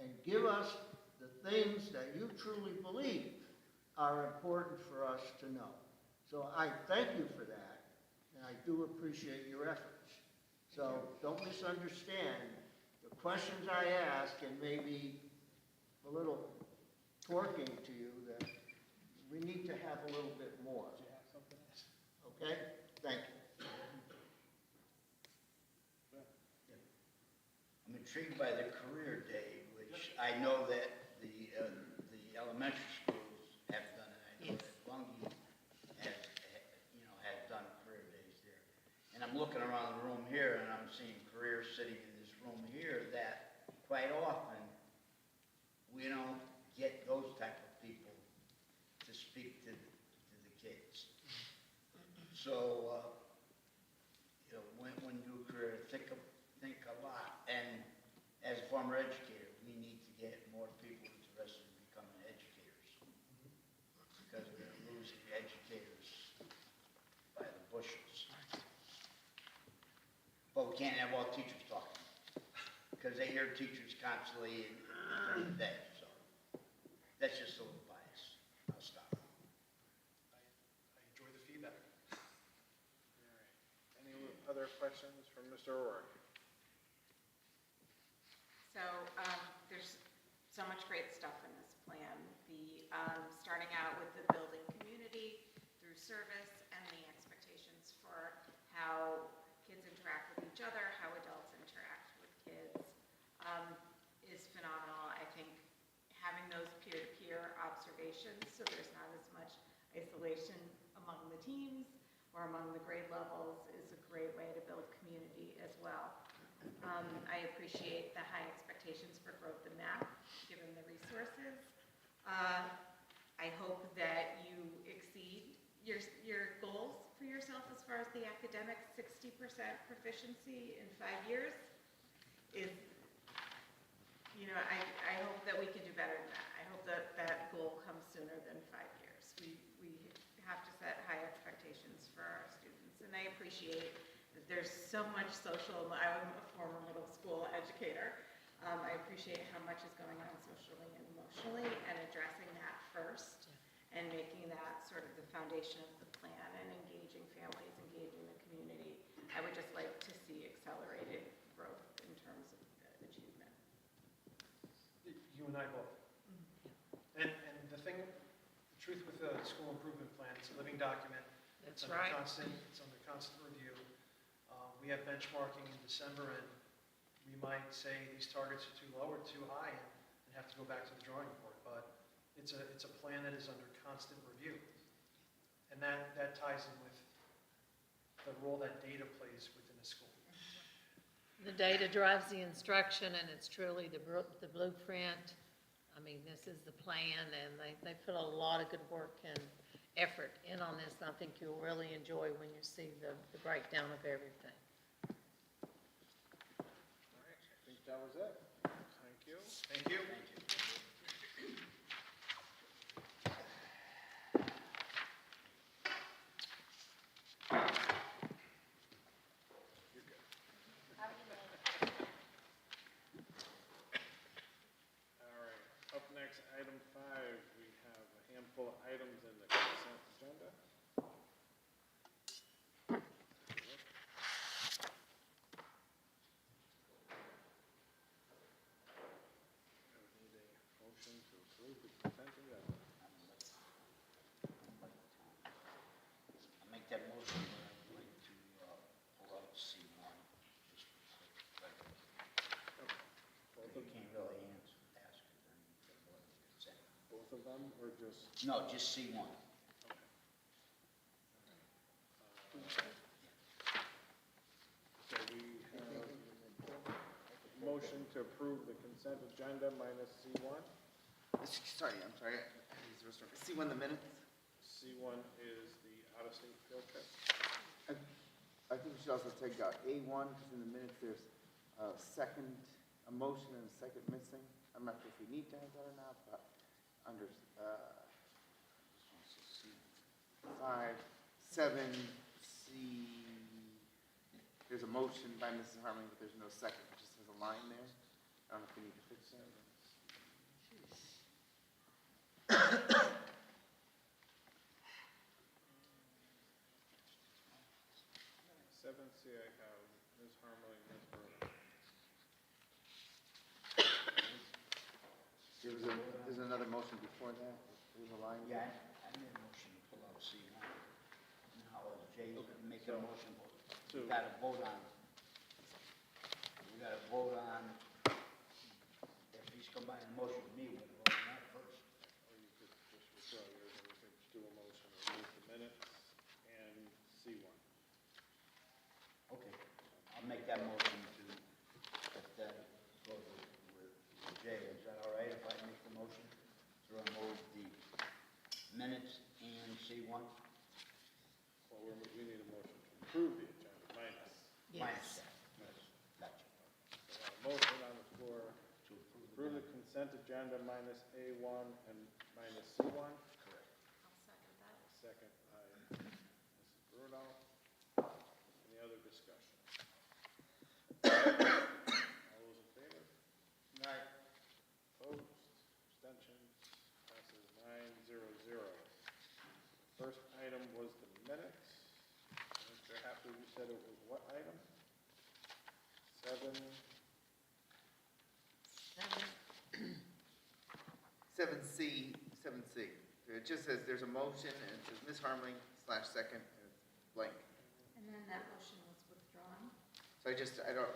and give us the things that you truly believe are important for us to know. So I thank you for that, and I do appreciate your efforts. So don't misunderstand. The questions I ask and maybe a little torquing to you that we need to have a little bit more. Okay? Thank you. I'm intrigued by the career day, which I know that the elementary schools have done, and I know that Lungi has done career days there. And I'm looking around the room here, and I'm seeing careers sitting in this room here that quite often we don't get those type of people to speak to the kids. So, when you do a career, think a lot. And as a former educator, we need to get more people interested in becoming educators, because we're losing educators by the bushels. But we can't have all teachers talking, because they hear teachers constantly during the day. So that's just a little bias. I'll stop. I enjoy the feedback. All right. Any other questions from Mr. O'Rourke? So there's so much great stuff in this plan. The starting out with the building community through service and the expectations for how kids interact with each other, how adults interact with kids is phenomenal. I think having those peer-to-peer observations, so there's not as much isolation among the teams or among the grade levels, is a great way to build community as well. I appreciate the high expectations for growth in math, given the resources. I hope that you exceed your goals for yourself as far as the academic 60% proficiency in 5 years is, I hope that we can do better than that. I hope that that goal comes sooner than 5 years. We have to set high expectations for our students, and I appreciate that there's so much social. I'm a former middle school educator. I appreciate how much is going on socially and emotionally, and addressing that first, and making that sort of the foundation of the plan, and engaging families, engaging the community. I would just like to see accelerated growth in terms of achievement. You and I both. And the truth with the school improvement plan, it's a living document. That's It's right. It's under constant review. We have benchmarking in December, and we might say these targets are too low or too high, and have to go back to the drawing board. But it's a plan that is under constant review, and that ties in with the role that data plays within a school. The data drives the instruction, and it's truly the blueprint I mean, this is the plan, and they put a lot of good work and effort in on this, and I think you'll really enjoy when you see the breakdown of everything. All right, I think that was it. Thank you. Thank you. All right, up next, item 5, we have a handful of items in the consent agenda. I would need a motion to approve the consent agenda. I'll make that motion, but I'd like to pull out C1. Just for quick record. Both You of, can't really ask it or anything, but consent. both of them, or just? No, just C1. So we have a motion to approve the consent agenda minus C1. Sorry, I'm sorry. See when the minutes? C1 is the out-of-state field trip. I think we should also take out A1, because in the minutes there's a motion and a second missing. I'm not sure if we need to have that or not, but under 5, 7, C, there's a motion by Mrs. Harmon, but there's no second. It just has a line there. I don't know if we need to fix that. 7C, I have Ms. Harmon, Ms. Bruno. There's another motion before that. There's a line Yeah, there. I made a motion to pull out C1. Now, Jay, make a So- motion, we gotta vote on, if he's combining a motion with me, we're gonna vote on that first. Or you could just withdraw yours and we could do a motion to remove the minutes and C1. Okay, I'll make that motion to, if that goes with Jay, is that all right if I make the motion to remove the minutes and C1? Well, we need a motion to approve the agenda minus. Minus that, yes, gotcha. So we have a motion on the floor To approve the consent agenda minus A1 and minus C1. Correct. Second by Mrs. Bruno. Any other discussion? All those in favor? Aye. Opposed? Abstentions? Passes 9-0-0. First item was the minutes. Mr. Hapley, you said it was what item? 7. 7C. It just says there's a motion, and it says Ms. Harmon / second, and it's blank. And then that motion was withdrawn. So I don't,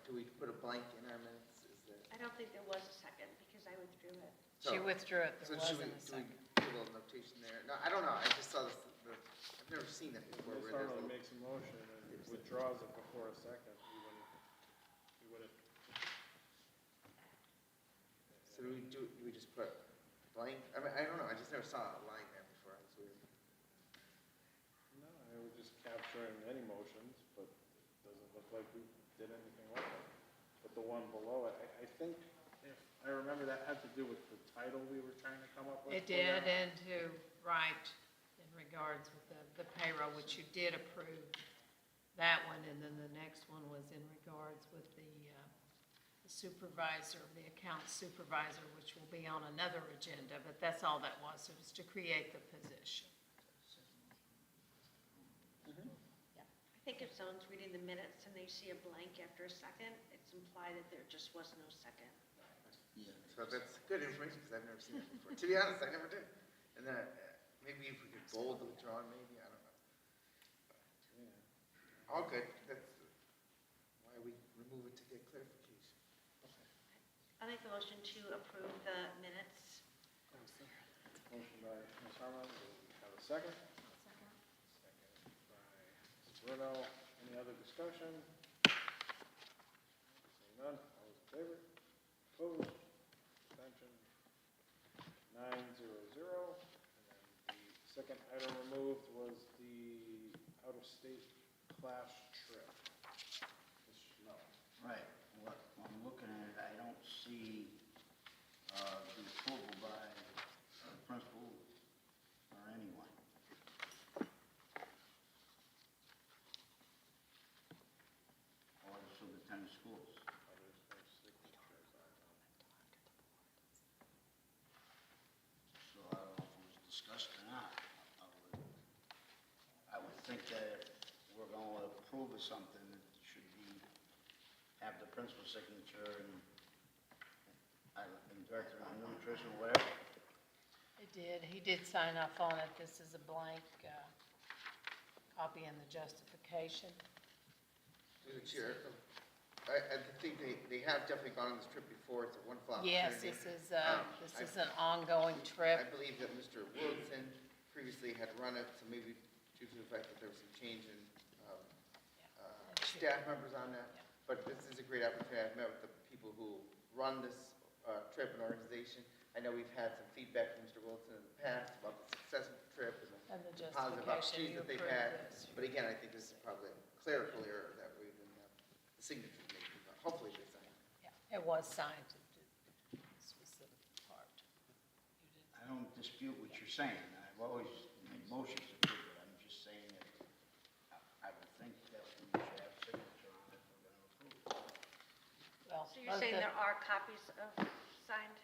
do we put a blank in our minutes? Is that? I don't think there was a second because I withdrew it. She withdrew it, So there should wasn't we, a do we second. put a little notation there? No, I don't know, I just saw this, I've never seen that before. Ms. where there's a Harmon little- makes a motion and withdraws it before a second. You wouldn't. So do we just put blank? I mean, I don't know, I just never saw a line there before, it's weird. No, I would just capture in any motions, but it doesn't look like we did anything with it. But the one below it, I think, if I remember, that had to do with the title we were trying to come up with. It did, and to write in regards with the payroll, which you did approve that one, and then the next one was in regards with the supervisor, the account supervisor, which will be on another agenda, but that's all that was. It was to create the position. I think if someone's reading the minutes and they see a blank after a second, it's implied that there just was no second. Yeah. So that's good information, because I've never seen that before. To be honest, I never did. And then, maybe if we could bold the withdrawn, maybe, I don't know. Yeah. All good, that's why we remove it to get clarification. I'll make the motion to approve the minutes. Motion by Ms. Harmon, do we have a second? Second by Ms. Bruno. Any other discussion? Seeing none, all those in favor? Opposed? Abstention? 900. And then the second item removed was the out-of-state class trip. No. Right, what I'm looking at, I don't see, the approval by the principal or anyone. Or the superintendent of schools. There's no signatures on them. So I don't know if it was discussed or not. I would think that if we're going to approve of something, it should be, have the principal's signature and director of nutrition, whatever. It did, he did sign off on it. This is a blank copy and the justification. Through the chair, I think they have definitely gone on this trip before. It's a wonderful opportunity. Yes, this is an ongoing I trip. believe that Mr. Wilson previously had run it, so maybe due to the fact that there was some change in staff members on that. But this is a great opportunity. I've met with the people who run this trip and organization. I know we've had some feedback from Mr. Wilson in the past about the success of the trip and And the the positive justification, opportunities you that they've approved had. this. But again, I think this is probably a clerical error that we didn't have the signature made. Hopefully they signed it. Yeah, it was signed. This was the part. I don't dispute what you're saying. I've always made motions to approve it. I'm just saying that I would think that we should have signature on it if we're going to approve it. Well, So you're saying there are copies of signed?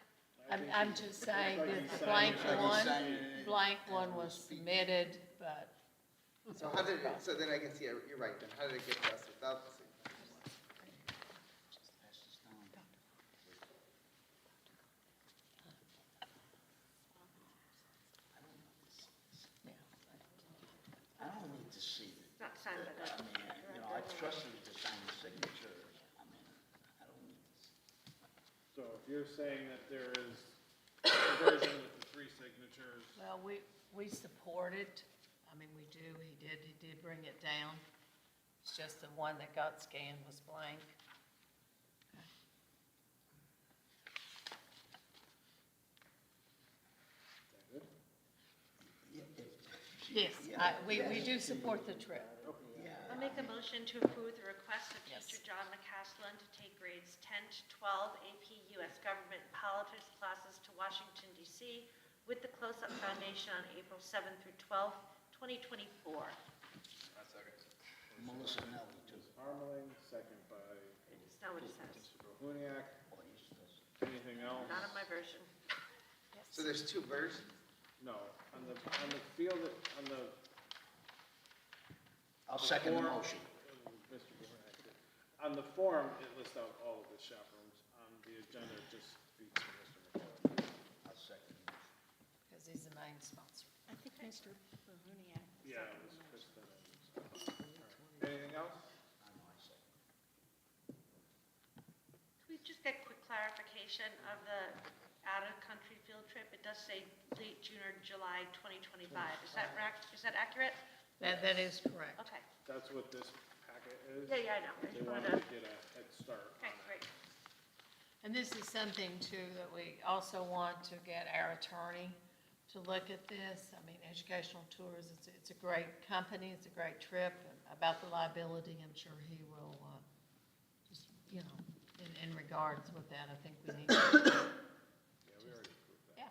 I'm just saying that the blank one was submitted, but. So how did it, so then I guess, yeah, you're right, then how did it get to us without the signature? Pass this down. I don't need to see it. Not signed by the I mean, you know, I trust you to sign the signature. I mean, I don't need to see. So if you're saying that there is a version with the 3 signatures, Well, we support it. I mean, we do. He did bring it down. It's just the one that got scanned was blank. Yes, we do support the trip. I'll make a motion to approve the request of Yes. teacher John McCaslin to take grades 10 to 12 AP US Government and Politics classes to Washington DC with the Close-Up Foundation on April 7th through 12th, 2024. Melissa Nelly, too. Harmeling, second by It's not what it says. Mr. Bohuniac. Oh, yes, it does. Anything else? Not on my version. So there's 2 versions? No, on the field, on the. I'll second the form- motion. Mr. Bohuniac did. On the form, it lists out all of the chaperones. On the agenda, it just speaks to Mr. McCullough. I'll second the motion. Because he's the main sponsor. I think Mr. Bohuniac. Yeah, it was Kristen. Anything else? I know, I second. Could we just get quick clarification of the out-of-country field trip? It does say late June or July 2025. Is that accurate? That is correct. Okay. That's what this packet is. Yeah, I know. I They just wanted wanted to get a head start. Okay, great. And this is something too that we also want to get our attorney to look at this. I mean, Educational Tours, it's a great company, it's a great trip. About the liability, I'm sure he will, just, you know, in regards with that, I think we need to. Yeah, we already approved that. Yeah.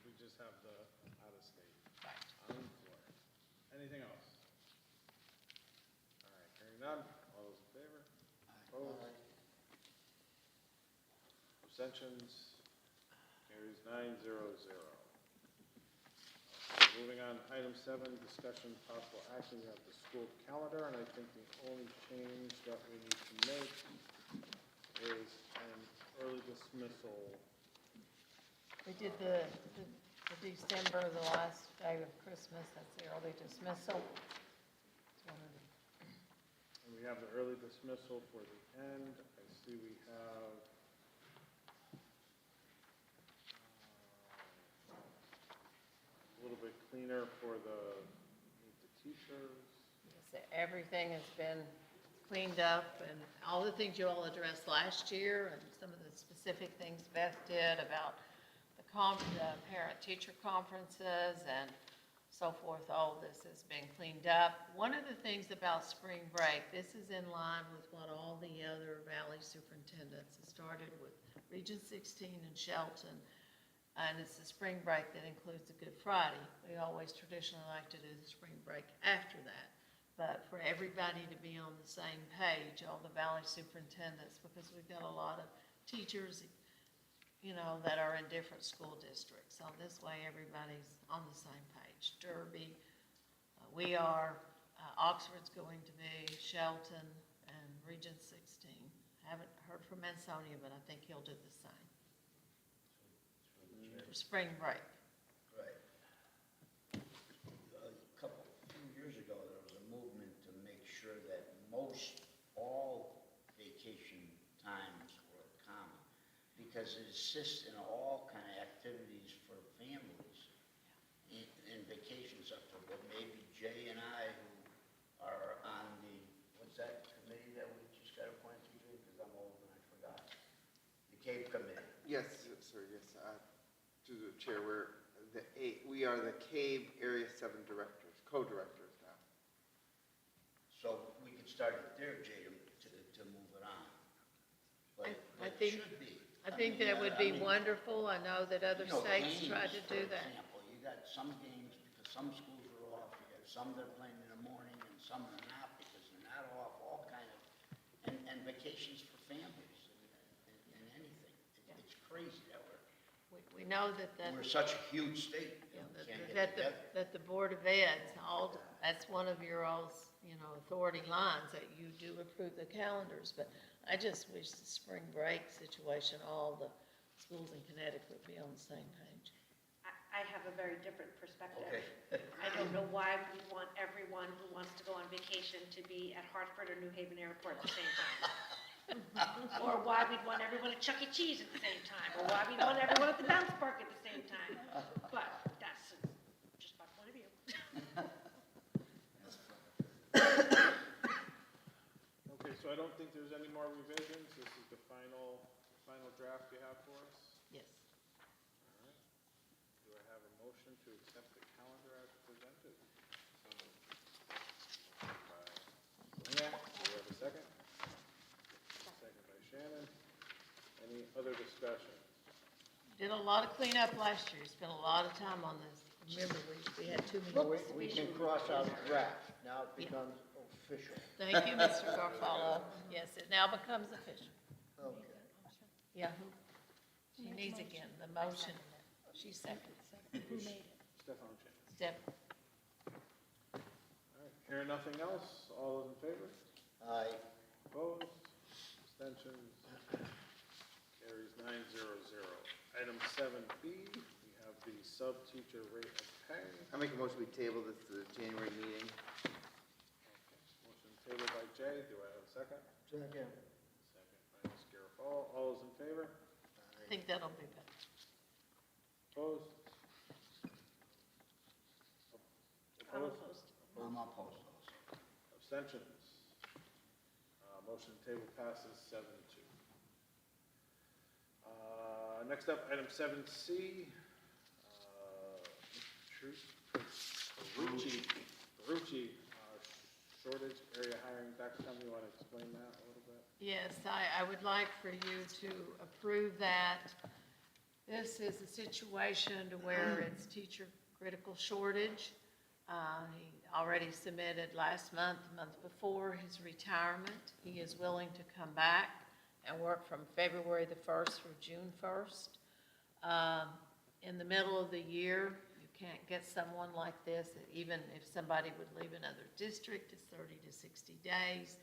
We just have the out-of-state Right. on the floor. Anything else? All right, hearing none, all those in favor? Opposed? Abstentions? Carries 900. Okay, moving on, item 7, discussion possible action. We have the school calendar, and I think the only change that we need to make is an early dismissal. We did the December, the last day of Christmas, that's the early dismissal. It's one of the- And we have the early dismissal for the end. I see we have a little bit cleaner for the teachers. So everything has been cleaned up, and all the things you all addressed last year, and some of the specific things Beth did about the parent-teacher conferences and so forth, all this has been cleaned up. One of the things about spring break, this is in line with what all the other valley superintendents have started with Region 16 and Shelton. And it's the spring break that includes the Good Friday. We always traditionally like to do the spring break after that. But for everybody to be on the same page, all the valley superintendents, because we've got a lot of teachers, you know, that are in different school districts. So this way, everybody's on the same page. Derby, we are, Oxford's going to be, Shelton, and Region 16. Haven't heard from Mansonia, but I think he'll do the same. For spring break. Right. Few years ago, there was a movement to make sure that all vacation times were common, because it assists in all kind of activities for families in vacations up to, well, maybe Jay and I, who are on the, what's that committee that we just got appointed to, because I'm old and I forgot. The CAVE committee. Yes, sir, yes. To the chair, we are the CAVE Area 7 directors, co-directors now. So we could start it there, Jay, to move it on. But I it think, should be. I think that would be wonderful. I know that other states try to do that. For example, you got some games because some schools are off, you got some that are playing in the morning and some are not because they're not off, all kind of, and vacations for families and anything. It's crazy that We know that we're such a huge state. that the Board of Eds, that's one of your all's, you know, authority lines, that you do approve the calendars, but I just wish the spring break situation, all the schools in Connecticut would be on the same page. I have a very different perspective. Okay. I don't know why we want everyone who wants to go on vacation to be at Hartford or New Haven Airport at the same time. Or why we'd want everyone at Chuck E. Cheese at the same time, or why we'd want everyone at the bounce park at the same time. But that's just my point of view. Okay, so I don't think there's any more revisions. This is the final draft you have for us? Yes. All right. Do I have a motion to accept the calendar as presented? By Lena, do we have a second? Second by Shannon. Any other discussion? Did a lot of cleanup last year. Spent a lot of time on this. Remember, we had too many. We can cross out draft, now it becomes official. Thank you, Mr. Garfalo. Yes, it now becomes official. Okay. Yeah, she needs again, the motion. She seconded. Who made it? Stefan Shannon. Step. All right, hearing nothing else, all those in favor? Aye. Opposed? Abstentions? Carries 900. Item 7B, we have the sub-teacher rate of pay. I make a motion we table this to the January meeting. Motion tabled by Jay, do I have a second? Second. Second by Ms. Garofalo, all those in favor? I think that'll be better. Opposed? I'm Opposed? opposed. I'm opposed also. Abstentions? Motion table passes 7-2. Next up, item 7C. Barucci, shortage area hiring. Dr. Cum, you want to explain that a little bit? Yes, I would like for you to approve that. This is a situation to where it's teacher critical shortage. He already submitted last month, the month before, his retirement. He is willing to come back and work from February the 1st through June 1st. In the middle of the year, you can't get someone like this. Even if somebody would leave another district, it's 30 to 60 days.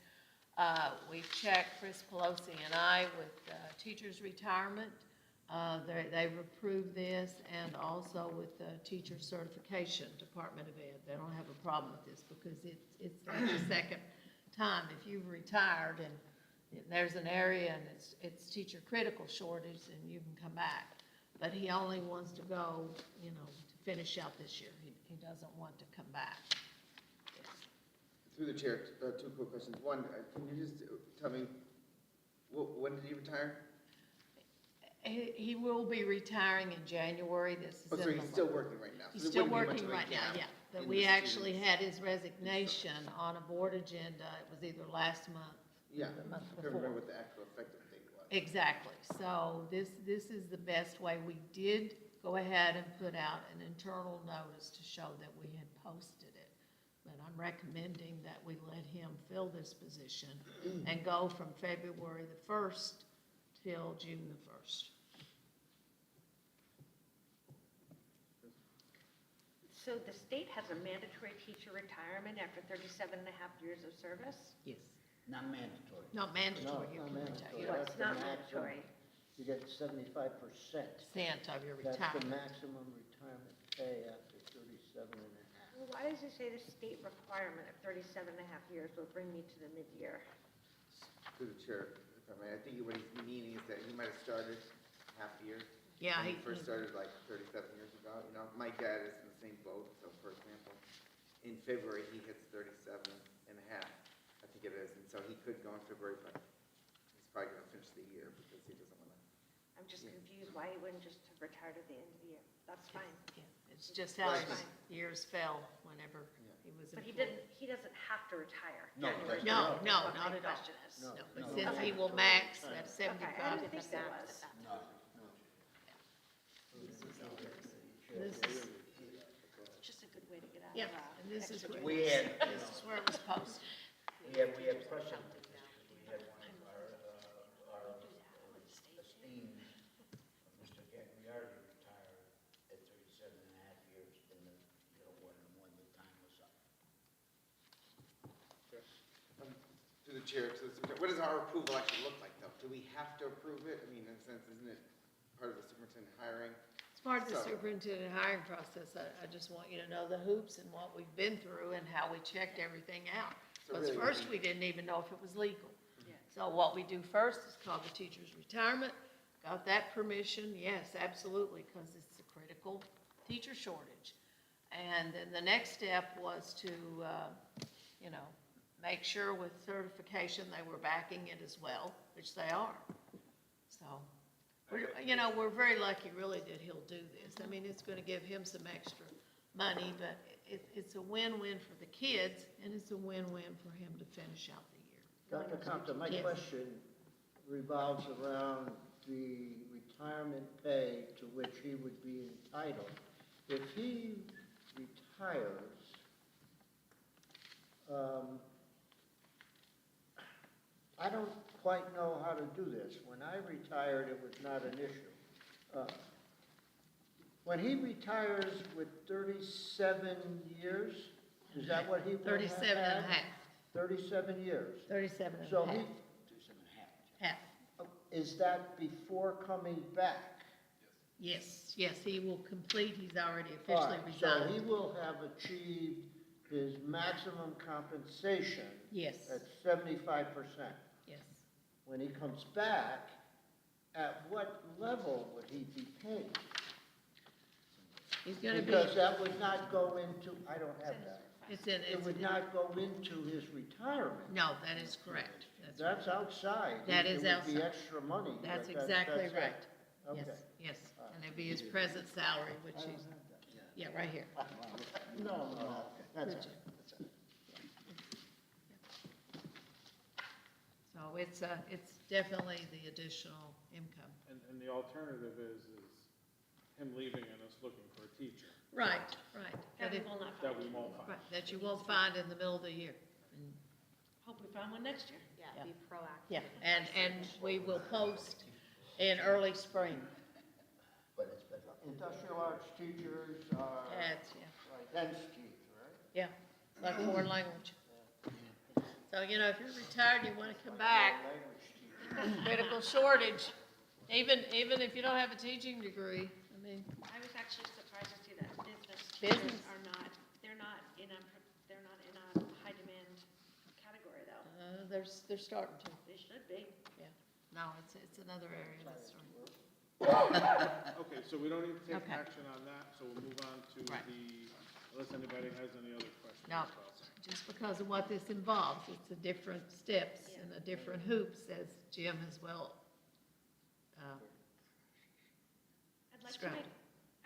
We've checked, Chris Pelosi and I, with teachers' retirement. They've approved this, and also with the teacher certification, Department of Ed. They don't have a problem with this because it's like the second time. If you've retired and there's an area and it's teacher critical shortage, and you can come back. But he only wants to go, you know, to finish out this year. He doesn't want to come back. Through the chair, two quick questions. One, can you just tell me, when did he retire? He will be retiring in January. This is Oh, so in he's the- still working right now. So He's there still wouldn't be much working of a right now, gap yeah. But in we the actually students. had his resignation on a board agenda. It was either last month Yeah, or the month I can't remember before. what the actual effective date was. Exactly. So this is the best way. We did go ahead and put out an internal notice to show that we had posted it. But I'm recommending that we let him fill this position and go from February the 1st till June the 1st. So the state has a mandatory teacher retirement after 37 and a half years of service? Yes. Not mandatory. Not mandatory. No, You not can mandatory. retire. Well, That's it's the not maximum. mandatory. You get 75%. Percent of your That's the retirement. maximum retirement pay after 37 and a half. Well, why does it say the state requirement of 37 and a half years will bring me to the mid-year? To the chair, if I may, I think what he's meaning is that he might have started half year. Yeah, When he he- first started like 37 years ago, you know, my dad is in the same boat, so for example, in February, he hits 37 and a half, I think it is, and so he could go in February, but he's probably gonna finish the year because he doesn't wanna. I'm just confused why he wouldn't just have retired at the end of the year. That's fine. Yeah, it's just how Right. his years fell whenever he was But employed. he doesn't have to retire. No, January that's No, 1st, no, is what not my at all. question is. No, No, but no. since he will max at Okay, I 75. didn't think there was. No, no. This is, It's just a good way to get out yeah, of and this is where, We had, you this is where it was posted. we had precedent. We had one of our esteemed Mr. Gagliardi retired at 37 and a half years in the, when the time was up. To the chair, what does our approval actually look like though? Do we have to approve it? I mean, in a sense, isn't it part of the superintendent hiring? It's part of the So- superintendent hiring process. I just want you to know the hoops and what we've been through and how we checked everything out. So Because really, first, we didn't even know if it was legal. Yeah. So what we do first is call the teacher's retirement. Got that permission? Yes, absolutely, because it's a critical teacher shortage. And then the next step was to, make sure with certification they were backing it as well, which they are. So, we're very lucky really that he'll do this. I mean, it's going to give him some extra money, but it's a win-win for the kids, and it's a win-win for him to finish out the year. Dr. Compton, my Yes. question revolves around the retirement pay to which he would be entitled. If he retires, I don't quite know how to do this. When I retired, it was not an issue. When he retires with 37 years, is that what he will have 37 and a had? half. 37 years. 37 and So a half. he, 37 and a half. Half. is that before coming back? Yes, he will complete, he's already All officially right, so he resigned. will have achieved his maximum compensation Yes, at 75%. yes. When he comes back, at what level would he be paid? He's gonna be, Because that would not go into, I don't have that. it's in, It would not go into his retirement. no, that is correct. That's outside. That is It would be outside. extra money. That's but exactly that's it. right. Yes, Okay. yes, and it'd be his present salary, which is, yeah, right here. No, that's Which- it. So it's definitely the additional income. And the alternative is him leaving and us looking for a teacher Right. That But we it- will not that find. we won't find. Right, that you won't find in the middle of the year. And- Hope we find one next year. Yeah. Be proactive. Yeah, and we will post in early spring. But it's better. Industrial arts teachers are That's, yeah. identity, right? Yeah, like foreign language. So, if you're retired and you want to come back, Language teachers. critical shortage, even if you don't have a teaching degree, I mean, I was actually surprised to see that business Business. teachers they're not in a high demand category though. they're starting to, They should be. yeah. No, it's another area that's starting. Okay, so we don't need to take Okay. action on that, so we'll move on to Right. unless anybody has any other questions. No, just because of what this involves, it's a different steps and a different hoops, as Jim has well Scrum.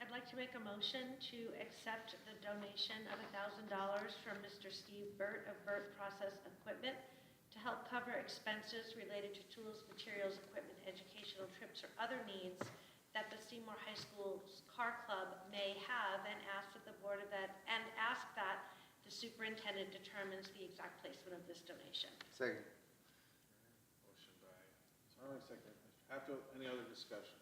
I'd like to make a motion to accept the donation of $1,000 from Mr. Steve Burt of Burt Process Equipment to help cover expenses related to tools, materials, equipment, educational trips, or other needs that the Seymour High School's Car Club may have, and ask that the the superintendent determines the exact placement of this donation. Second. Motion by Ms. Harley, second by Mr. Hatfield. Any other discussion?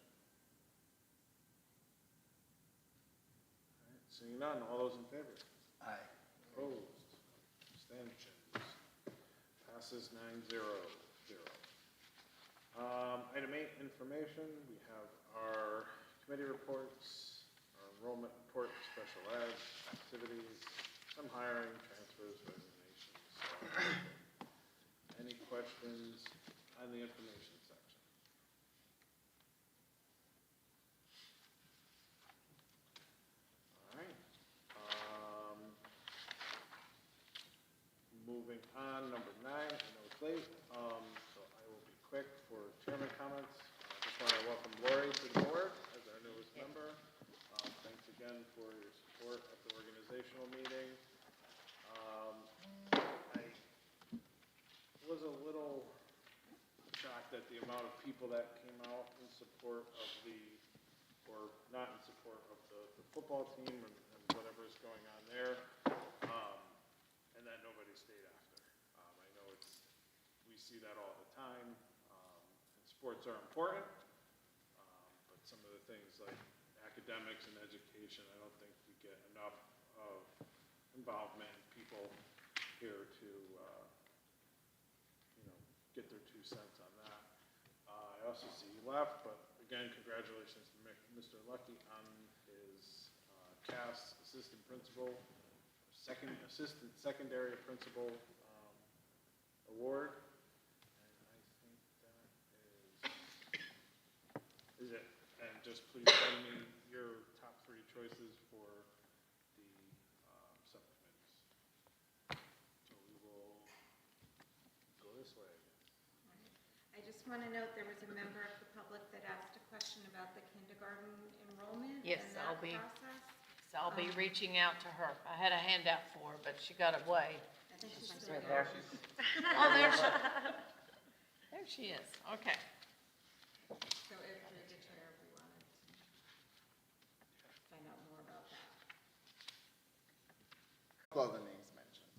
All right, seeing none, all those in favor? Aye. Opposed? Abstentions? Passes 9-0. Item 8, information. We have our committee reports, our enrollment report, special ed, activities, some hiring, transfers, resignations. Any questions on the information section? All right. Moving on, number 9, I know it's late, so I will be quick for chairman comments. I just want to welcome Lori to the board as our newest member. Thanks again for your support at the organizational meeting. I was a little shocked at the amount of people that came out in support of or not in support of the football team and whatever is going on there. And that nobody stayed after. I know we see that all the time. And sports are important, but some of the things like academics and education, I don't think we get enough of involvement in people here to, get their 2 cents on that. I also see he left, but again, congratulations to Mr. Lucky on his CAS assistant principal. Assistant secondary principal award, and I think that is it. And just please send me your top 3 choices for the subcommittees. So we will go this way. I just want to note there was a member of the public that asked a question about the kindergarten enrollment Yes, and that process. So I'll be reaching out to her. I had a handout for her, but she got away. I think she's right still there. there. Oh, there she is. Okay. So if you're the chair, if we wanted to find out more about that. Couple other names mentioned.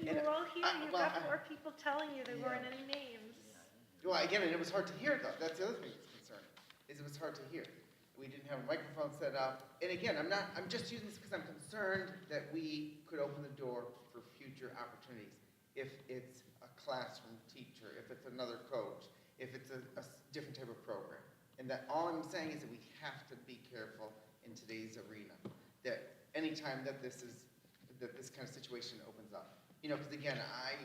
You were all here, you've got 4 people telling you there weren't any names. Well, again, and it was hard to hear though. That's the other thing that's concerning, is it was hard to hear. We didn't have a microphone set up. And again, I'm just using this because I'm concerned that we could open the door for future opportunities. If it's a classroom teacher, if it's another coach, if it's a different type of program. And that all I'm saying is that we have to be careful in today's arena. That anytime that this kind of situation opens up. Because again, I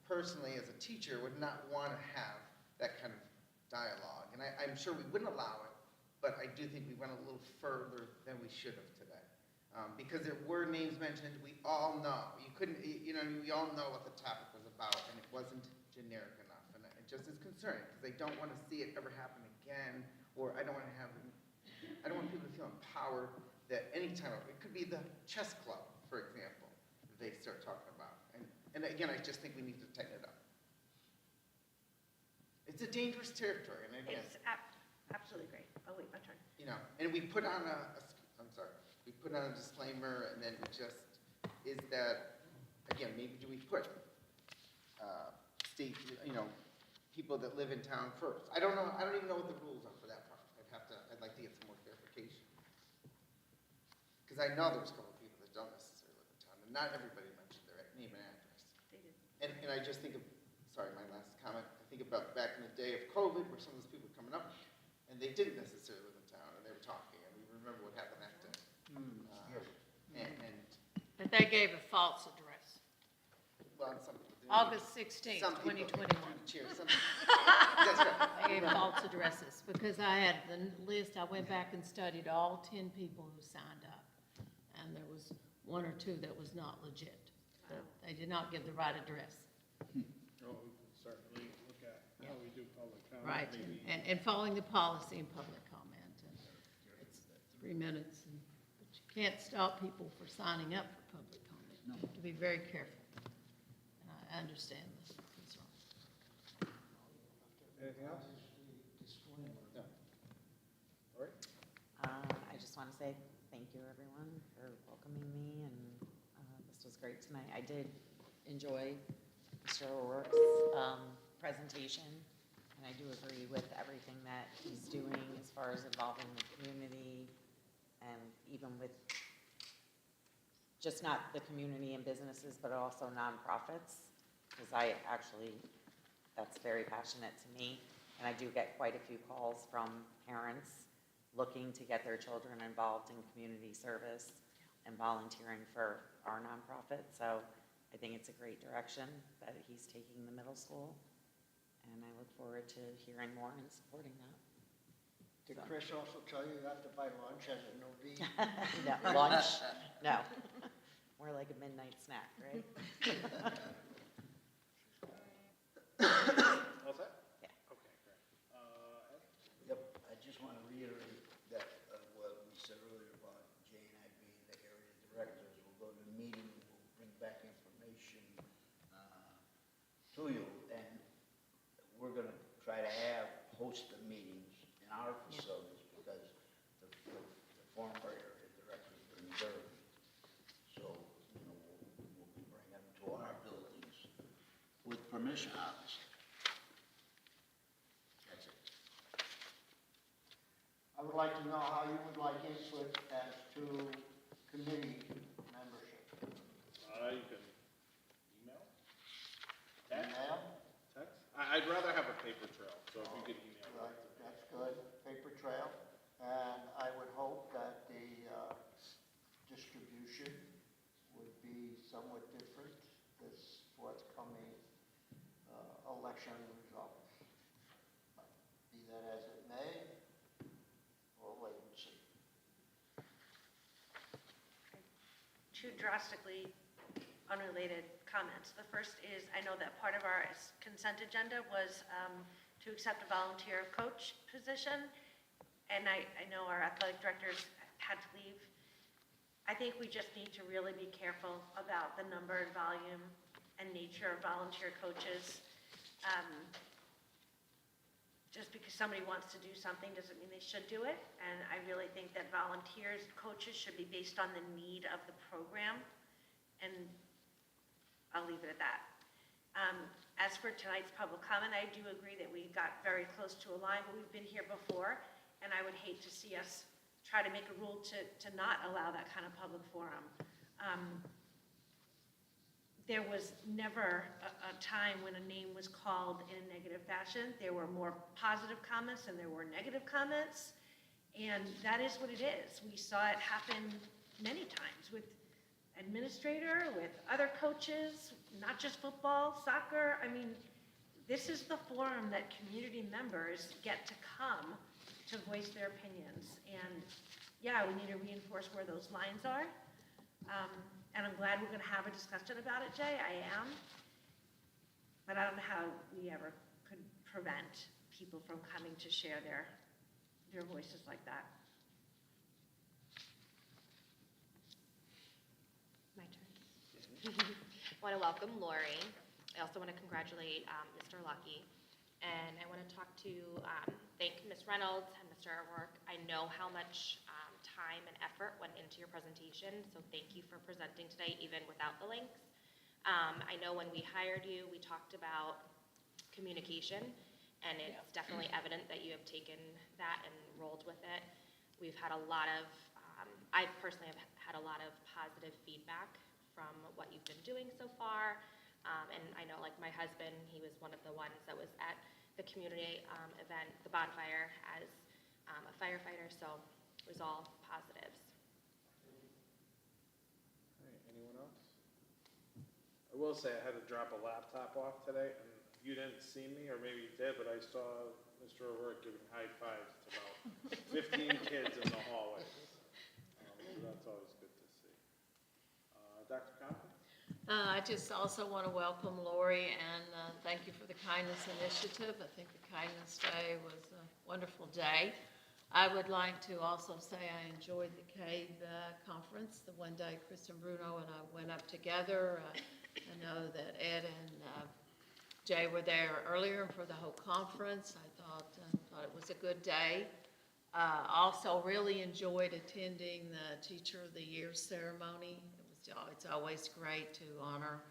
personally as a teacher would not want to have that kind of dialogue. And I'm sure we wouldn't allow it. But I do think we went a little further than we should have today. Because there were names mentioned, we all know. We all know what the topic was about, and it wasn't generic enough. And it just is concerning, because I don't want to see it ever happen again, or I don't want people to feel empowered that any time, it could be the chess club, for example, that they start talking about. And again, I just think we need to tighten it up. It's a dangerous territory, and again. It's absolutely great. Oh, wait, my turn. And we put on we put on a disclaimer, and then it just, is that, again, maybe do we put people that live in town first? I don't know, I don't even know what the rules are for that part. I'd like to get some more clarification. Because I know there's a couple of people that don't necessarily live in town, and not everybody mentioned their name and address. They did. And I just think of, sorry, my last comment, I think about back in the day of COVID, where some of those people were coming up, and they didn't necessarily live in town, and they were talking, and we remember what happened that day. But they gave a false address. Well, August 16th, some people- 2021. That's right. They gave false addresses because I had the list. I went back and studied all 10 people who signed up. And there was 1 or 2 that was not legit. They did not give the right address. We can certainly look at how we do public comment. Right, maybe. and following the policy and public comment. And 3 minutes, but you can't stop people for signing up for public comment. You have to be very careful. And I understand this concern. Anything else? No. All right. I just want to say thank you, everyone, for welcoming me, and this was great tonight. I did enjoy Mr. O'Rourke's presentation, and I do agree with everything that he's doing as far as involving the community, and even with just not the community and businesses, but also nonprofits, because that's very passionate to me. And I do get quite a few calls from parents looking to get their children involved in community service and volunteering for our nonprofit. So I think it's a great direction that he's taking the middle school, and I look forward to hearing more and supporting that. Did Chris also tell you you have to buy lunch as a newbie? No, lunch, no. More like a midnight snack, right? All set? Yeah. Okay, great. Ed? Yep, I just want to reiterate that what we said earlier about Jay and I being the area directors. We'll go to the meeting, we'll bring back information to you, and we're going to try to host the meetings in our facilities because the former area directors are in Durham. So, we'll be bringing them to our buildings with permission, obviously. That's it. I would like to know how you would like input as to committee membership. You can email? Text? Email? Text? I'd rather have a paper trail, so if you could email. That's good, paper trail. And I would hope that the distribution would be somewhat different this forthcoming election results. Be that as it may, we'll wait and see. Two drastically unrelated comments. The first is, I know that part of our consent agenda was to accept a volunteer coach position, and I know our athletic directors had to leave. I think we just need to really be careful about the number and volume and nature of volunteer coaches. Just because somebody wants to do something doesn't mean they should do it, and I really think that volunteers, coaches should be based on the need of the program, and I'll leave it at that. As for tonight's public comment, I do agree that we got very close to a line, but we've been here before, and I would hate to see us try to make a rule to not allow that kind of public forum. There was never a time when a name was called in a negative fashion. There were more positive comments than there were negative comments, and that is what it is. We saw it happen many times with administrator, with other coaches, not just football, soccer. I mean, this is the forum that community members get to come to voice their opinions. And yeah, we need to reinforce where those lines are. And I'm glad we're going to have a discussion about it, Jay. I am. But I don't know how we ever could prevent people from coming to share their voices like that. My turn. I want to welcome Lori. I also want to congratulate Mr. Lucky. And I want to thank Ms. Reynolds and Mr. O'Rourke. I know how much time and effort went into your presentation, so thank you for presenting today even without the links. I know when we hired you, we talked about communication, and it's definitely evident that you have taken that and rolled with it. We've had a lot of, I personally have had a lot of positive feedback from what you've been doing so far, and I know like my husband, he was one of the ones that was at the community event, the bonfire, as a firefighter, so it was all positives. All right, anyone else? I will say I had to drop a laptop off today, and you didn't see me, or maybe you did, but I saw Mr. O'Rourke giving high fives to about 15 kids in the hallway. So that's always good to see. Dr. Compton? I just also want to welcome Lori and thank you for the Kindness Initiative. I think the Kindness Day was a wonderful day. I would like to also say I enjoyed the CAVE conference, the one day Kristen Bruno and I went up together. I know that Ed and Jay were there earlier for the whole conference. I thought it was a good day. Also really enjoyed attending the Teacher of the Year ceremony. It's always great to honor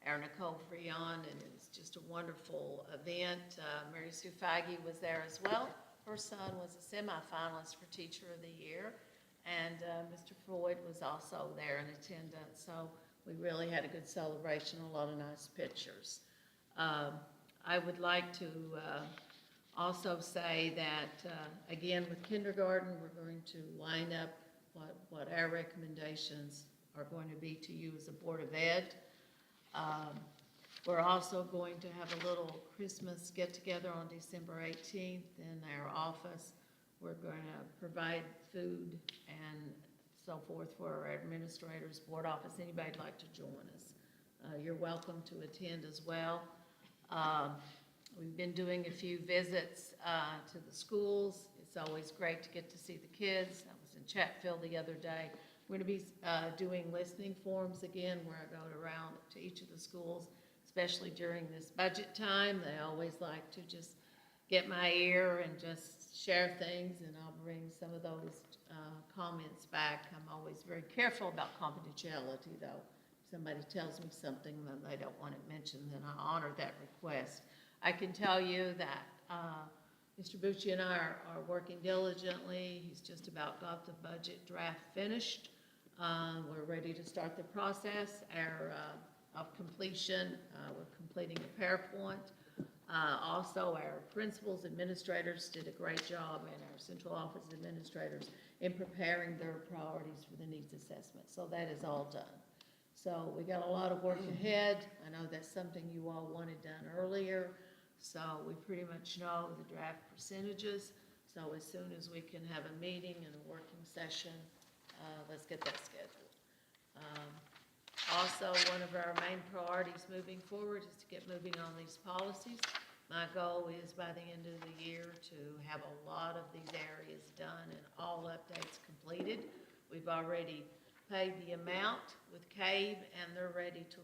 our Nicole Freon, and it was just a wonderful event. Mary Sue Feige was there as well. Her son was a semifinalist for Teacher of the Year, and Mr. Floyd was also there in attendance. So we really had a good celebration, a lot of nice pictures. I would like to also say that, again, with kindergarten, we're going to line up what our recommendations are going to be to you as a Board of Ed. We're also going to have a little Christmas get-together on December 18th in our office. We're going to provide food and so forth for our administrators, board office, anybody'd like to join us. You're welcome to attend as well. We've been doing a few visits to the schools. It's always great to get to see the kids. I was in Chatfield the other day. We're going to be doing listening forums again where I go around to each of the schools, especially during this budget time. They always like to just get my ear and just share things, and I'll bring some of those comments back. I'm always very careful about confidentiality, though. If somebody tells me something that they don't want it mentioned, then I honor that request. I can tell you that Mr. Bucci and I are working diligently. He's just about got the budget draft finished. We're ready to start the process. Of completion, we're completing a PowerPoint. Also, our principals, administrators did a great job, and our central office administrators in preparing their priorities for the needs assessment. So that is all done. So we got a lot of work ahead. I know that's something you all wanted done earlier. So we pretty much know the draft percentages. So as soon as we can have a meeting and a working session, let's get that scheduled. Also, one of our main priorities moving forward is to get moving on these policies. My goal is by the end of the year to have a lot of these areas done and all updates completed. We've already paid the amount with CAVE, and they're ready to